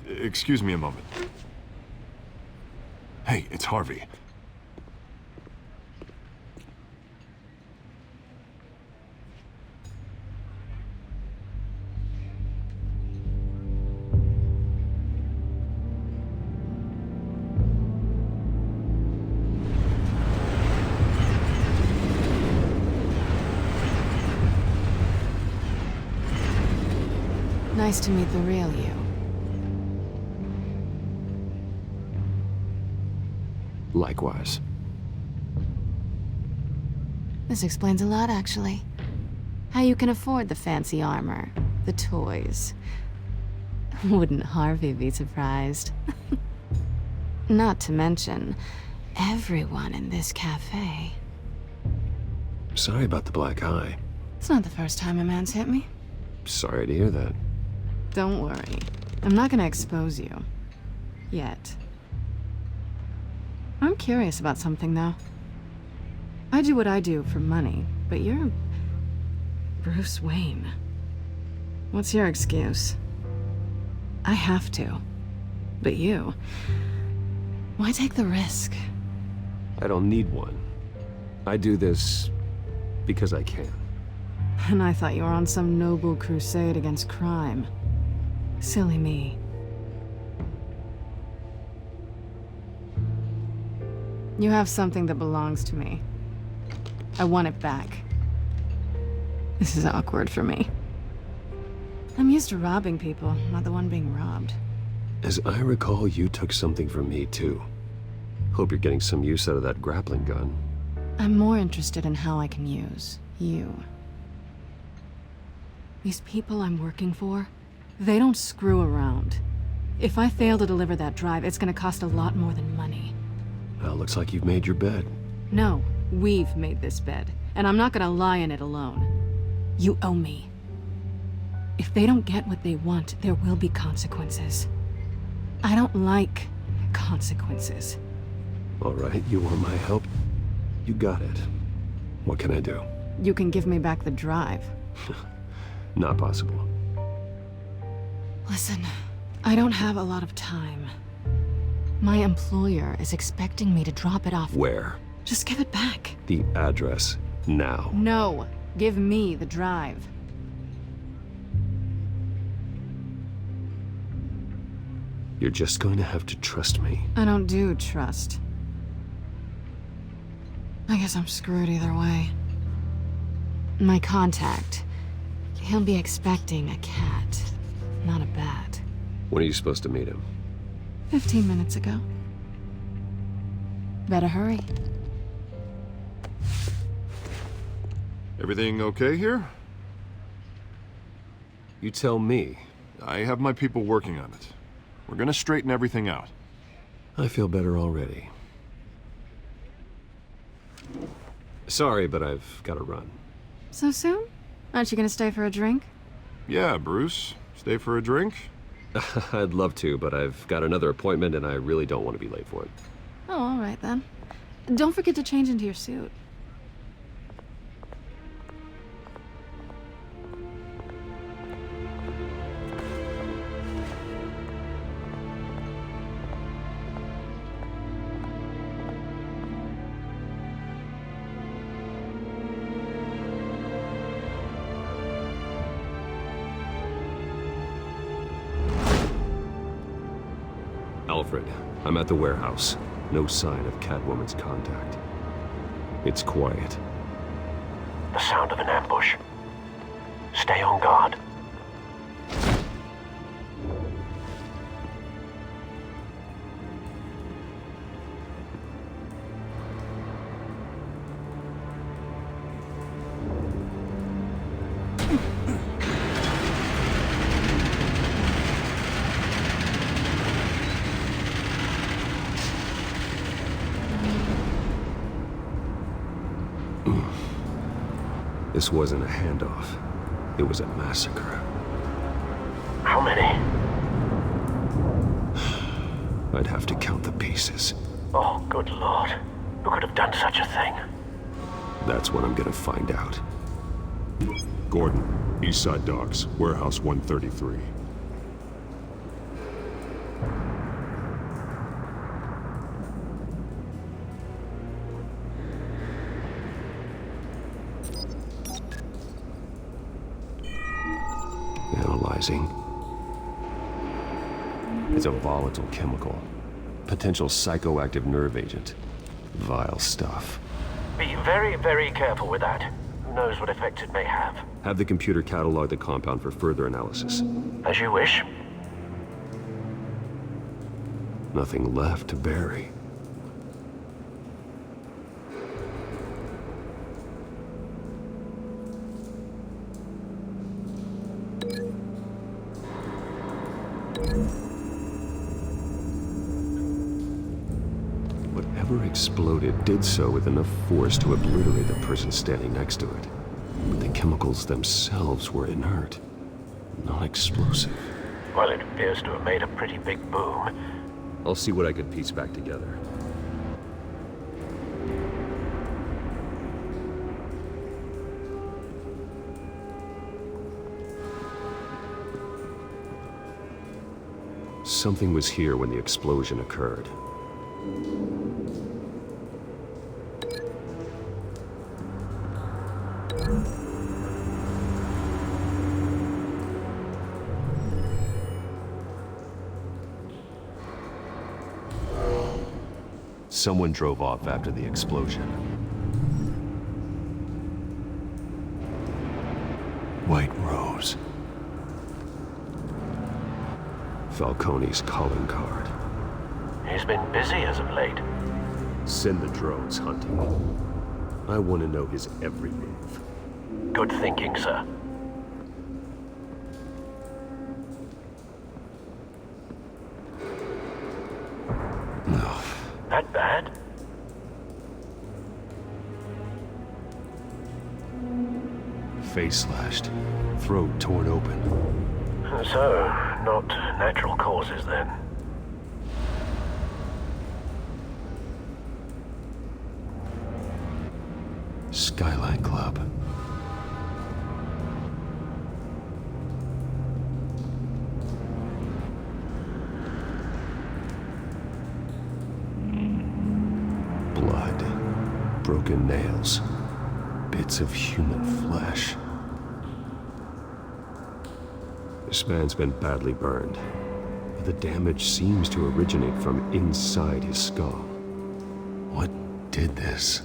Excuse me a moment. Hey, it's Harvey. Nice to meet the real you. Likewise. This explains a lot, actually. How you can afford the fancy armor, the toys. Wouldn't Harvey be surprised? Not to mention, everyone in this cafe. Sorry about the black eye. It's not the first time a man's hit me. Sorry to hear that. Don't worry. I'm not gonna expose you. Yet. I'm curious about something, though. I do what I do for money, but you're... Bruce Wayne. What's your excuse? I have to. But you... Why take the risk? I don't need one. I do this because I can. And I thought you were on some noble crusade against crime. Silly me. You have something that belongs to me. I want it back. This is awkward for me. I'm used to robbing people, not the one being robbed. As I recall, you took something from me, too. Hope you're getting some use out of that grappling gun. I'm more interested in how I can use you. These people I'm working for, they don't screw around. If I fail to deliver that drive, it's gonna cost a lot more than money. Well, looks like you've made your bed. No, we've made this bed, and I'm not gonna lie in it alone. You owe me. If they don't get what they want, there will be consequences. I don't like consequences. All right, you want my help? You got it. What can I do? You can give me back the drive. Not possible. Listen, I don't have a lot of time. My employer is expecting me to drop it off. Where? Just give it back. The address, now. No, give me the drive. You're just going to have to trust me. I don't do trust. I guess I'm screwed either way. My contact, he'll be expecting a cat, not a bat. When are you supposed to meet him? 15 minutes ago. Better hurry. Everything okay here? You tell me. I have my people working on it. We're gonna straighten everything out. I feel better already. Sorry, but I've got to run. So soon? Aren't you gonna stay for a drink? Yeah, Bruce. Stay for a drink? I'd love to, but I've got another appointment and I really don't want to be late for it. Oh, all right then. Don't forget to change into your suit. Alfred, I'm at the warehouse. No sign of Catwoman's contact. It's quiet. The sound of an ambush. Stay on guard. This wasn't a handoff. It was a massacre. How many? I'd have to count the pieces. Oh, good lord. Who could have done such a thing? That's what I'm gonna find out. Gordon, Eastside Docks, Warehouse 133. tantalizing. It's a volatile chemical. Potential psychoactive nerve agent. Vile stuff. Be very, very careful with that. Who knows what effects it may have. Have the computer catalog the compound for further analysis. As you wish. Nothing left to bury. Whatever exploded did so with enough force to obliterate the person standing next to it. But the chemicals themselves were inert, non-explosive. Well, it appears to have made a pretty big boom. I'll see what I could piece back together. Something was here when the explosion occurred. Someone drove off after the explosion. White Rose. Falcone's calling card. He's been busy as of late. Send the drones hunting. I want to know his every move. Good thinking, sir. No. That bad? Face slashed. Throat torn open. So, not natural causes then. Skyline Club. Blood. Broken nails. Bits of human flesh. This man's been badly burned, but the damage seems to originate from inside his skull. What did this?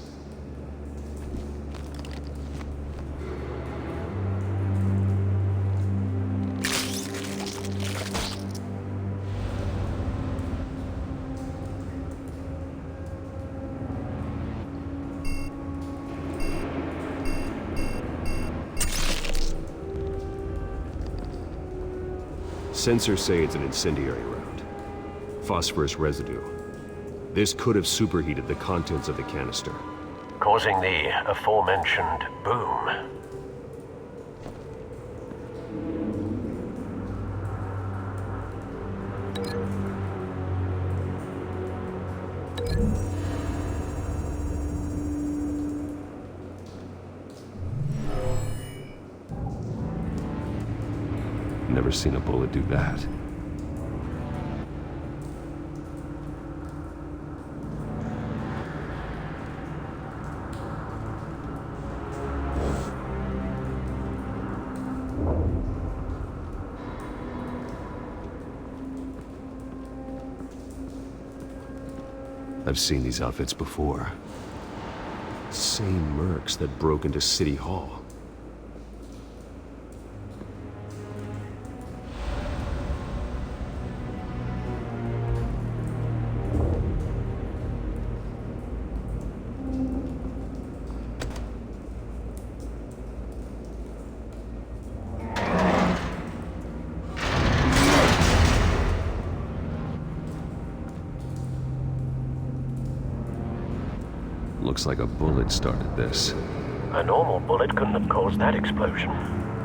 Sensors say it's an incendiary round. Phosphorus residue. This could have superheated the contents of the canister, causing the aforementioned boom. Never seen a bullet do that. I've seen these outfits before. Same mercs that broke into City Hall. Looks like a bullet started this. A normal bullet couldn't have caused that explosion.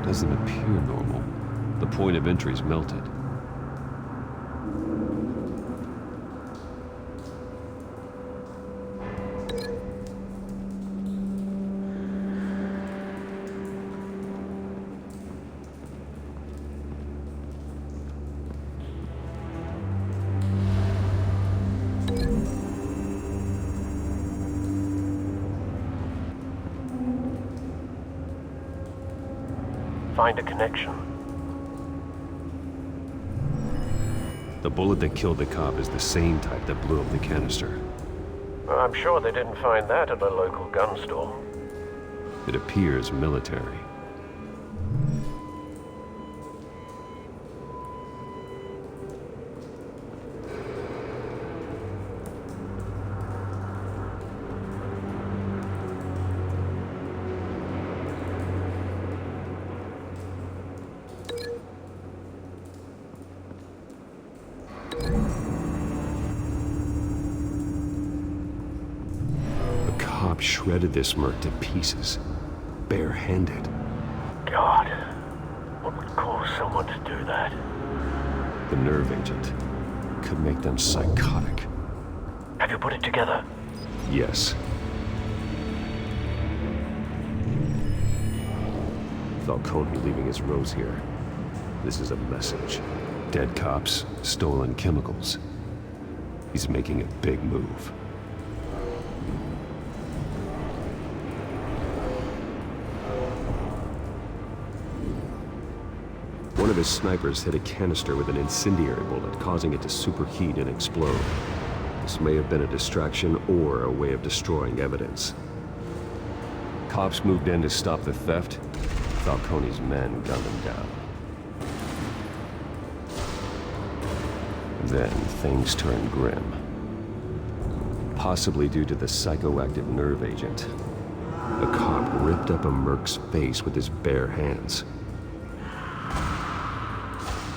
Doesn't appear normal. The point of entry's melted. Find a connection. The bullet that killed the cop is the same type that blew up the canister. I'm sure they didn't find that at a local gun store. It appears military. Shredded this merc to pieces, bare-handed. God, what would cause someone to do that? The nerve agent could make them psychotic. Have you put it together? Yes. Falcone leaving his rose here. This is a message. Dead cops, stolen chemicals. He's making a big move. One of his snipers hit a canister with an incendiary bullet, causing it to superheat and explode. This may have been a distraction or a way of destroying evidence. Cops moved in to stop the theft. Falcone's men gunned him down. Then things turned grim. Possibly due to the psychoactive nerve agent. A cop ripped up a merc's face with his bare hands.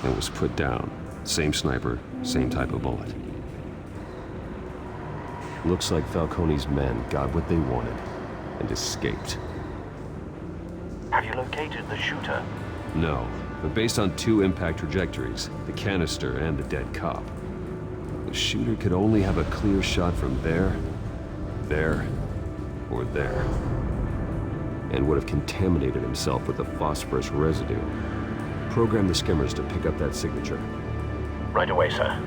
And was put down. Same sniper, same type of bullet. Looks like Falcone's men got what they wanted and escaped. Have you located the shooter? No, but based on two impact trajectories, the canister and the dead cop, the shooter could only have a clear shot from there, or there, and would have contaminated himself with the phosphorus residue. Program the skimmers to pick up that signature. Right away, sir.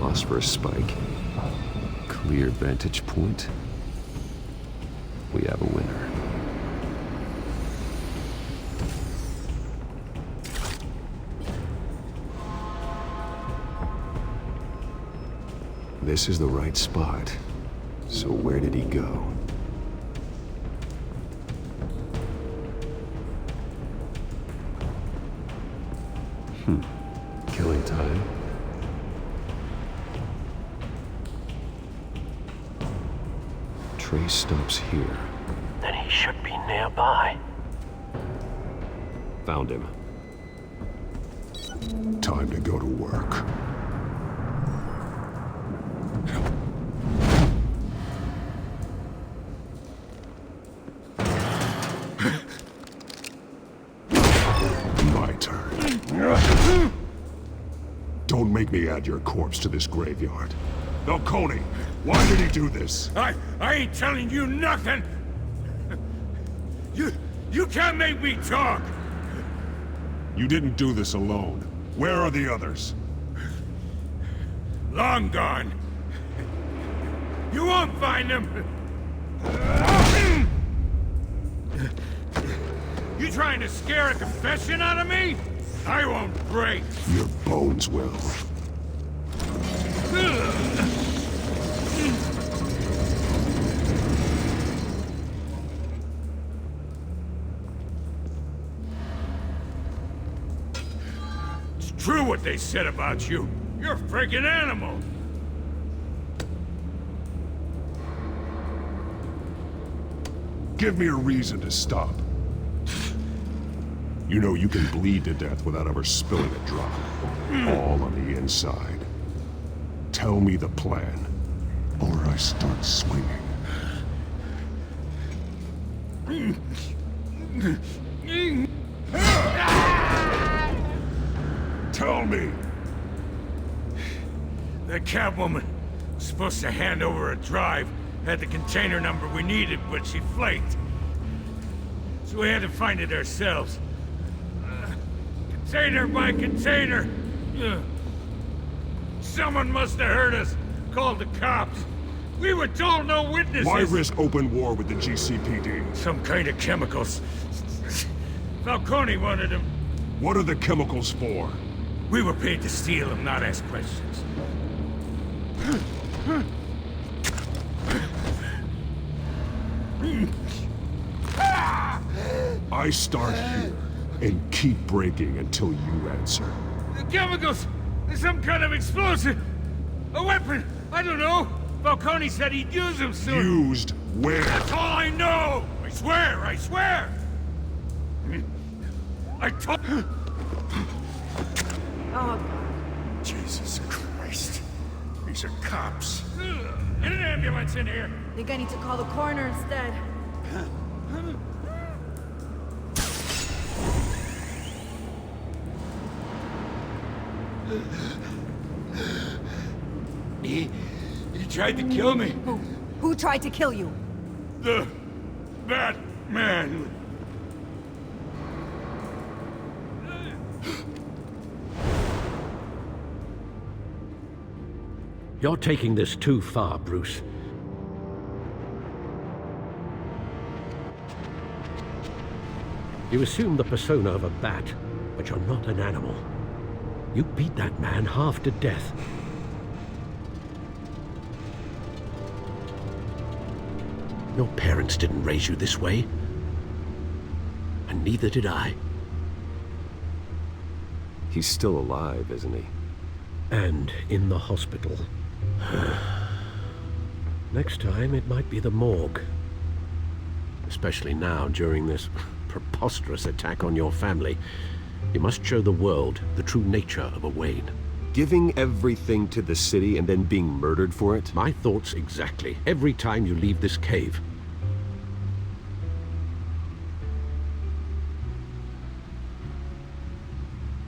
Phosphorus spike. Clear vantage point. We have a winner. This is the right spot. So where did he go? Killing time. Trace stops here. Then he should be nearby. Found him. Time to go to work. My turn. Don't make me add your corpse to this graveyard. Falcone, why did he do this? I ain't telling you nothing! You can't make me talk! You didn't do this alone. Where are the others? Long gone. You won't find them! You trying to scare a confession out of me? I won't break! Your bones will. It's true what they said about you. You're a freaking animal. Give me a reason to stop. You know you can bleed to death without ever spilling a drop. All on the inside. Tell me the plan, or I start swinging. Tell me! That Catwoman Supposed to hand over a drive. Had the container number we needed, but she flaked. So we had to find it ourselves. Container by container. Someone must have heard us. Called the cops. We were told no witnesses. Why risk open war with the GCPD? Some kind of chemicals. Falcone wanted them. What are the chemicals for? We were paid to steal them, not ask questions. I start here and keep breaking until you answer. The chemicals! There's some kind of explosive! A weapon! I don't know! Falcone said he'd use them soon! Used where? That's all I know! I swear! I swear! I told... Oh, Jesus Christ. These are cops. Get an ambulance in here! I think I need to call the coroner instead. He tried to kill me. Who tried to kill you? The Batman. You're taking this too far, Bruce. You assume the persona of a bat, but you're not an animal. You beat that man half to death. Your parents didn't raise you this way. And neither did I. He's still alive, isn't he? And in the hospital. Next time, it might be the morgue. Especially now, during this preposterous attack on your family. You must show the world the true nature of a Wayne. Giving everything to the city and then being murdered for it? My thoughts exactly. Every time you leave this cave.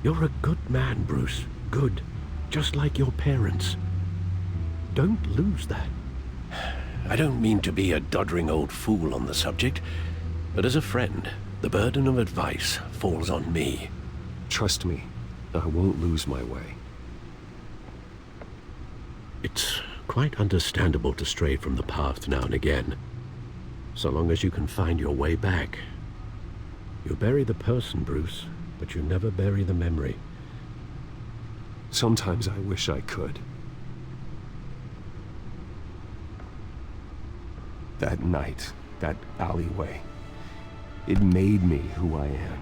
You're a good man, Bruce. Good. Just like your parents. Don't lose that. I don't mean to be a doddering old fool on the subject, but as a friend, the burden of advice falls on me. Trust me, I won't lose my way. It's quite understandable to stray from the path now and again, so long as you can find your way back. You bury the person, Bruce, but you never bury the memory. Sometimes I wish I could. That night, that alleyway, it made me who I am.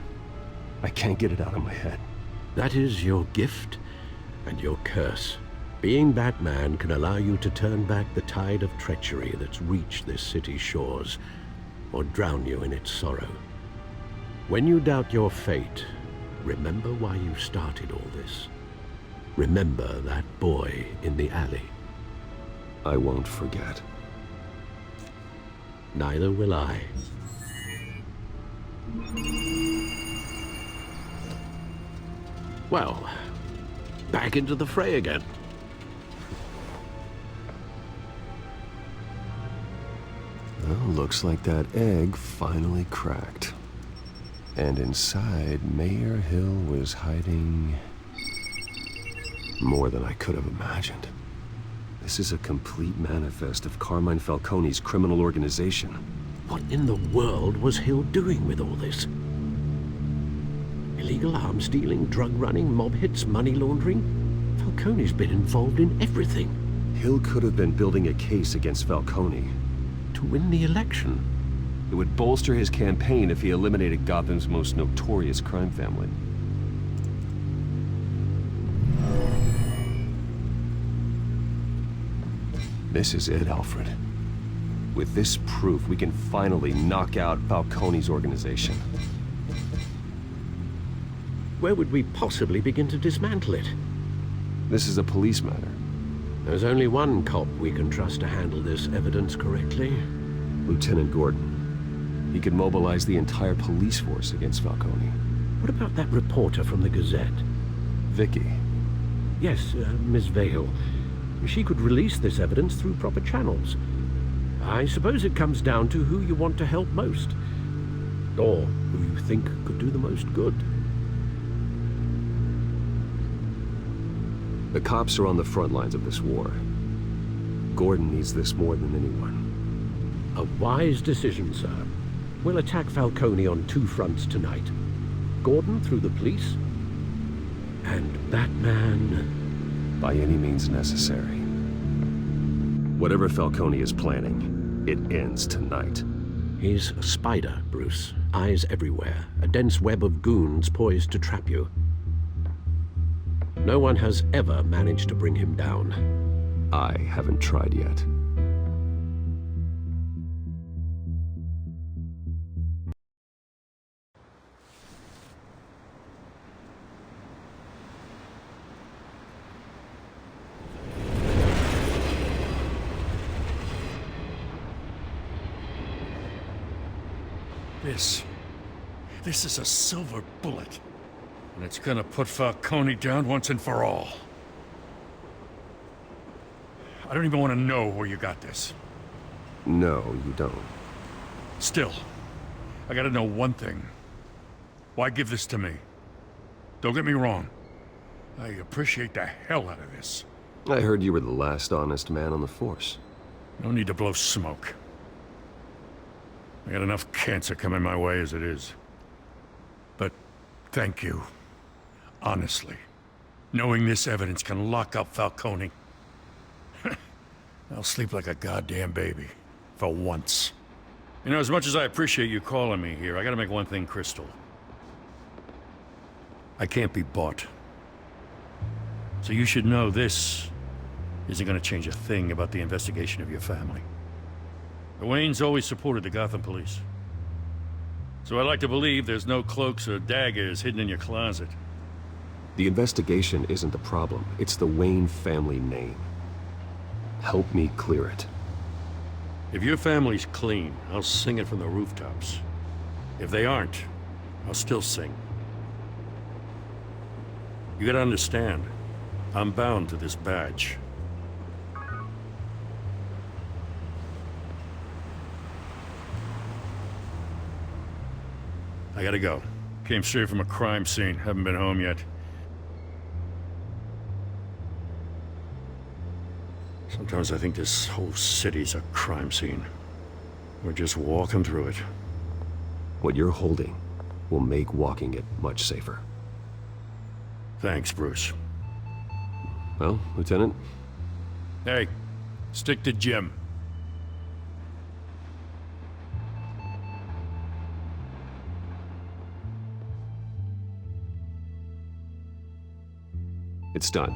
I can't get it out of my head. That is your gift and your curse. Being Batman can allow you to turn back the tide of treachery that's reached this city's shores, or drown you in its sorrow. When you doubt your fate, remember why you started all this. Remember that boy in the alley. I won't forget. Neither will I. Well, back into the fray again. Well, looks like that egg finally cracked. And inside, Mayor Hill was hiding more than I could have imagined. This is a complete manifest of Carmine Falcone's criminal organization. What in the world was Hill doing with all this? Illegal arms dealing, drug running, mob hits, money laundering? Falcone's been involved in everything. Hill could have been building a case against Falcone. To win the election? It would bolster his campaign if he eliminated Gotham's most notorious crime family. This is it, Alfred. With this proof, we can finally knock out Falcone's organization. Where would we possibly begin to dismantle it? This is a police matter. There's only one cop we can trust to handle this evidence correctly. Lieutenant Gordon. He could mobilize the entire police force against Falcone. What about that reporter from the Gazette? Vicky. Yes, Miss Vale. She could release this evidence through proper channels. I suppose it comes down to who you want to help most, or who you think could do the most good. The cops are on the front lines of this war. Gordon needs this more than anyone. A wise decision, sir. We'll attack Falcone on 2 fronts tonight. Gordon through the police, and Batman... by any means necessary. Whatever Falcone is planning, it ends tonight. He's a spider, Bruce. Eyes everywhere. A dense web of goons poised to trap you. No one has ever managed to bring him down. I haven't tried yet. This is a silver bullet. And it's gonna put Falcone down once and for all. I don't even want to know where you got this. No, you don't. Still, I gotta know one thing. Why give this to me? Don't get me wrong. I appreciate the hell out of this. I heard you were the last honest man on the force. No need to blow smoke. I got enough cancer coming my way as it is. But thank you. Honestly. Knowing this evidence can lock up Falcone. I'll sleep like a goddamn baby. For once. You know, as much as I appreciate you calling me here, I gotta make one thing crystal. I can't be bought. So you should know this isn't gonna change a thing about the investigation of your family. The Waynes always supported the Gotham police. So I like to believe there's no cloaks or daggers hidden in your closet. The investigation isn't the problem. It's the Wayne family name. Help me clear it. If your family's clean, I'll sing it from the rooftops. If they aren't, I'll still sing. You gotta understand, I'm bound to this badge. I gotta go. Came straight from a crime scene. Haven't been home yet. Sometimes I think this whole city's a crime scene. We're just walking through it. What you're holding will make walking it much safer. Thanks, Bruce. Well, Lieutenant? Hey, stick to Jim. It's done.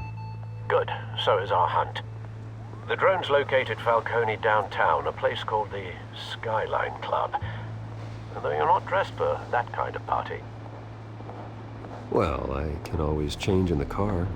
Good. So is our hunt. The drone's located Falcone downtown, a place called the Skyline Club. Though you're not dressed for that kind of party. Well, I can always change in the car.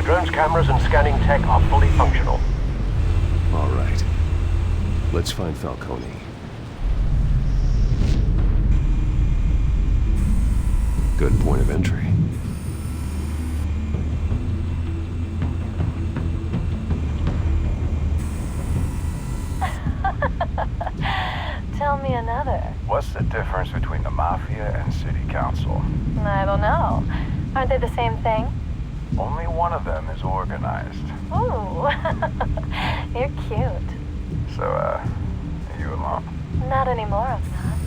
Drone's cameras and scanning tech are fully functional. All right. Let's find Falcone. Good point of entry. Tell me another. What's the difference between the Mafia and City Council? I don't know. Aren't they the same thing? Only one of them is organized. Ooh, you're cute. So, are you alone? Not anymore, I'm not.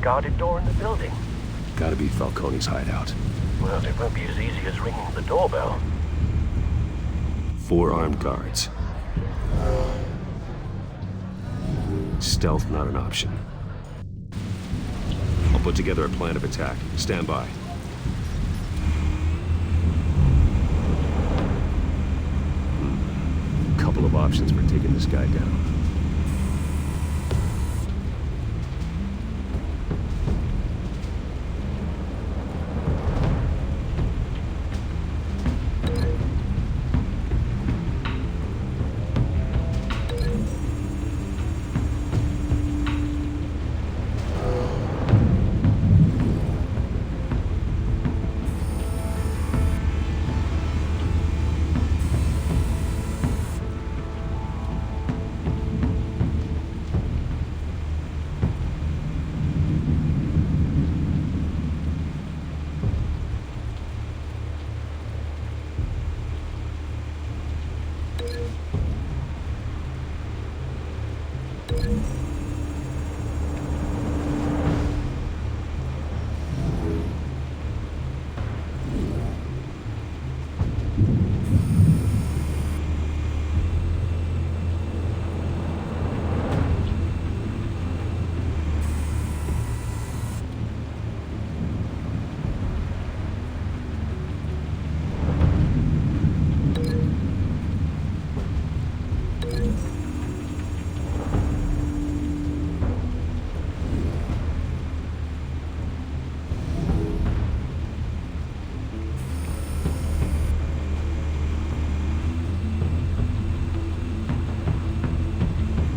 guarded door in the building. Gotta be Falcone's hideout. Well, it won't be as easy as ringing the doorbell. 4 armed guards. Stealth not an option. I'll put together a plan of attack. Stand by. Couple of options for taking this guy down.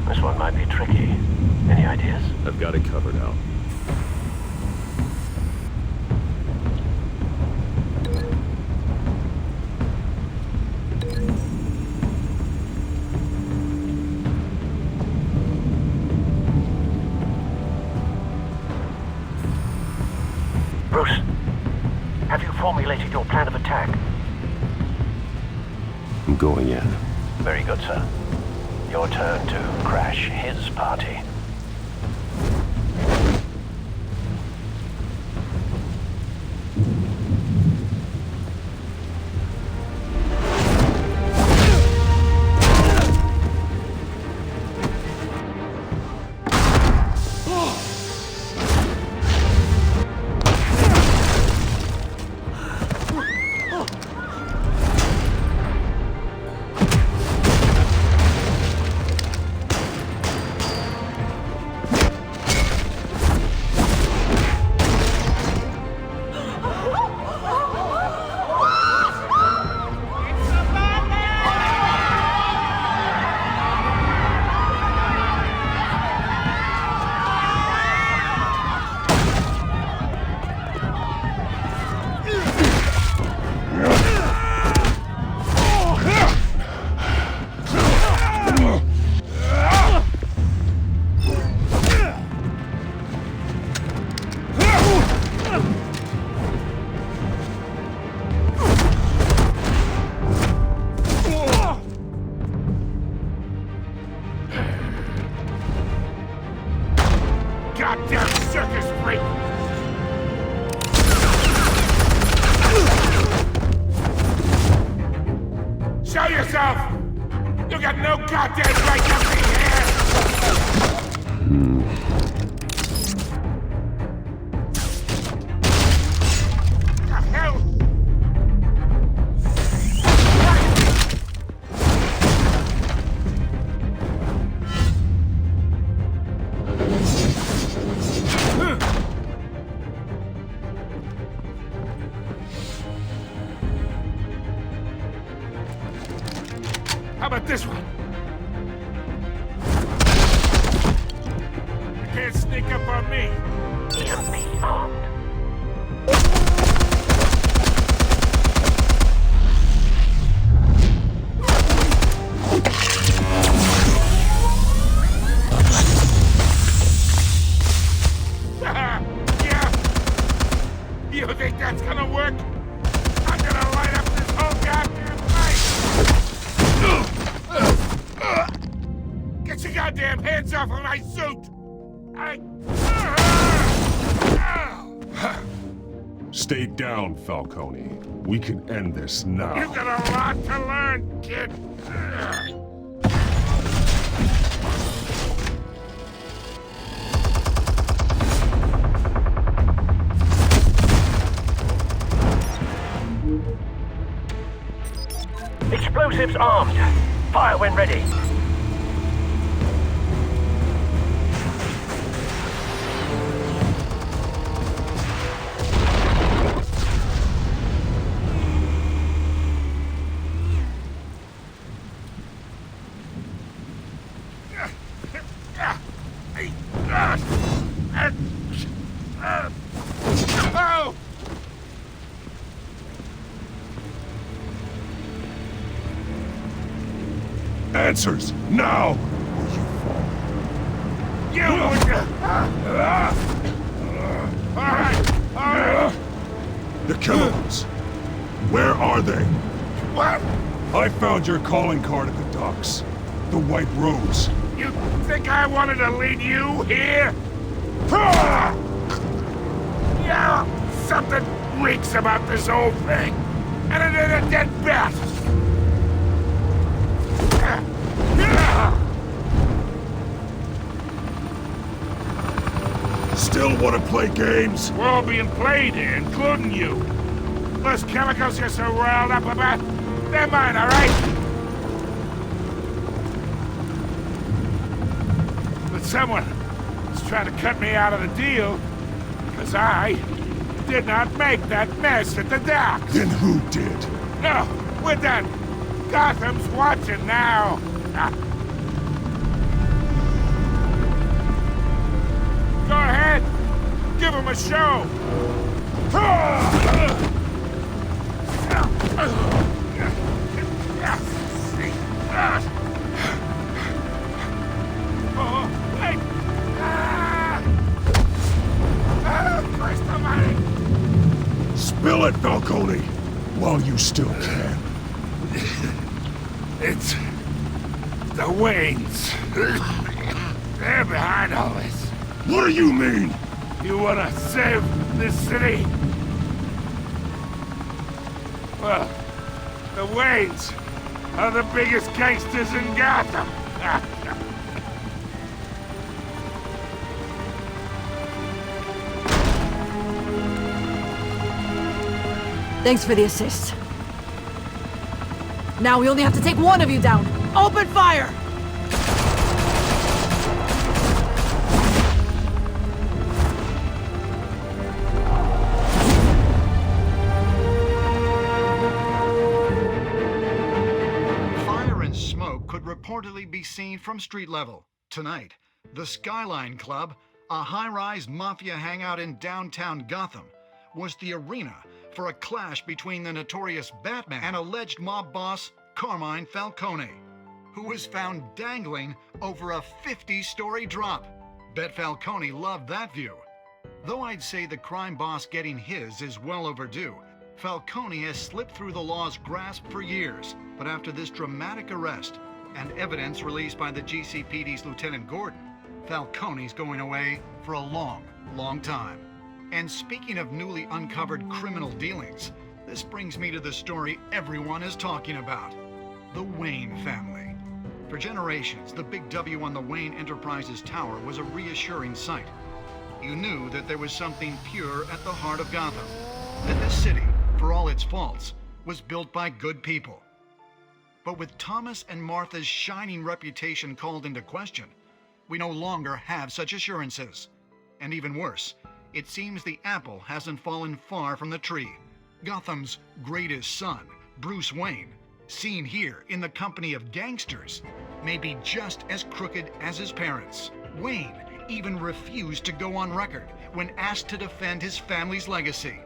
This one might be tricky. Any ideas? I've got it covered, Al. Bruce, have you formulated your plan of attack? I'm going in. Very good, sir. Your turn to crash his party. Goddamn circus freak! Show yourself! You got no goddamn right to be here! The hell? How about this one? You can't sneak up on me. EMP armed. Yeah. You think that's gonna work? I'm gonna light up this whole goddamn place! Get your goddamn hands off of my suit! Stay down, Falcone. We can end this now. You got a lot to learn, kid. Explosives armed. Fire when ready. Answers, now! You Alright! The chemicals! Where are they? What? I found your calling card at the docks. The White Rose. You think I wanted to lead you here? Yeah, something reeks about this whole thing. And it is a dead bat. Still want to play games? We're all being played here, including you. Those chemicals you're so riled up about, they're mine, all right? But someone is trying to cut me out of the deal because I did not make that mess at the docks. Then who did? No, we're done. Gotham's watching now. Go ahead. Give him a show. Oh, wait. Christ almighty. Spill it, Falcone, while you still can. It's the Waynes. They're behind all this. What do you mean? You wanna save this city? Well, the Waynes are the biggest gangsters in Gotham. Thanks for the assist. Now we only have to take one of you down. Open fire! Fire and smoke could reportedly be seen from street level. Tonight, the Skyline Club, a high-rise mafia hangout in downtown Gotham, was the arena for a clash between the notorious Batman and alleged mob boss Carmine Falcone, who was found dangling over a 50-story drop. Bet Falcone loved that view. Though I'd say the crime boss getting his is well overdue, Falcone has slipped through the law's grasp for years. But after this dramatic arrest and evidence released by the GCPD's Lieutenant Gordon, Falcone's going away for a long, long time. And speaking of newly uncovered criminal dealings, this brings me to the story everyone is talking about. The Wayne family. For generations, the big W on the Wayne Enterprises Tower was a reassuring sight. You knew that there was something pure at the heart of Gotham. That this city, for all its faults, was built by good people. But with Thomas and Martha's shining reputation called into question, we no longer have such assurances. And even worse, it seems the apple hasn't fallen far from the tree. Gotham's greatest son, Bruce Wayne, seen here in the company of gangsters, may be just as crooked as his parents. Wayne even refused to go on record when asked to defend his family's legacy.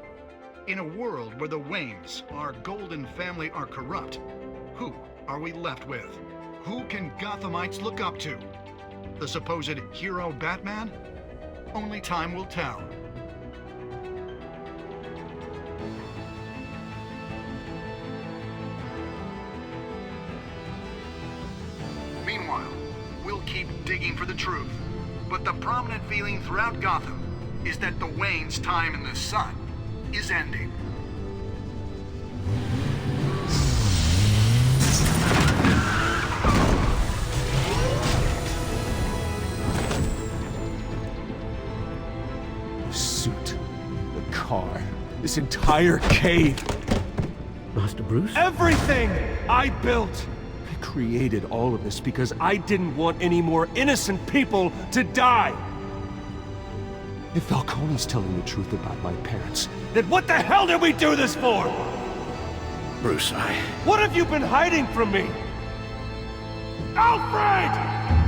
In a world where the Waynes, our golden family, are corrupt, who are we left with? Who can Gothamites look up to? The supposed hero Batman? Only time will tell. Meanwhile, we'll keep digging for the truth. But the prominent feeling throughout Gotham is that the Wayne's time in the sun is ending. The suit, the car, this entire cave. Master Bruce? Everything I built! I created all of this because I didn't want any more innocent people to die! If Falcone's telling the truth about my parents, then what the hell did we do this for? Bruce, What have you been hiding from me? Alfred!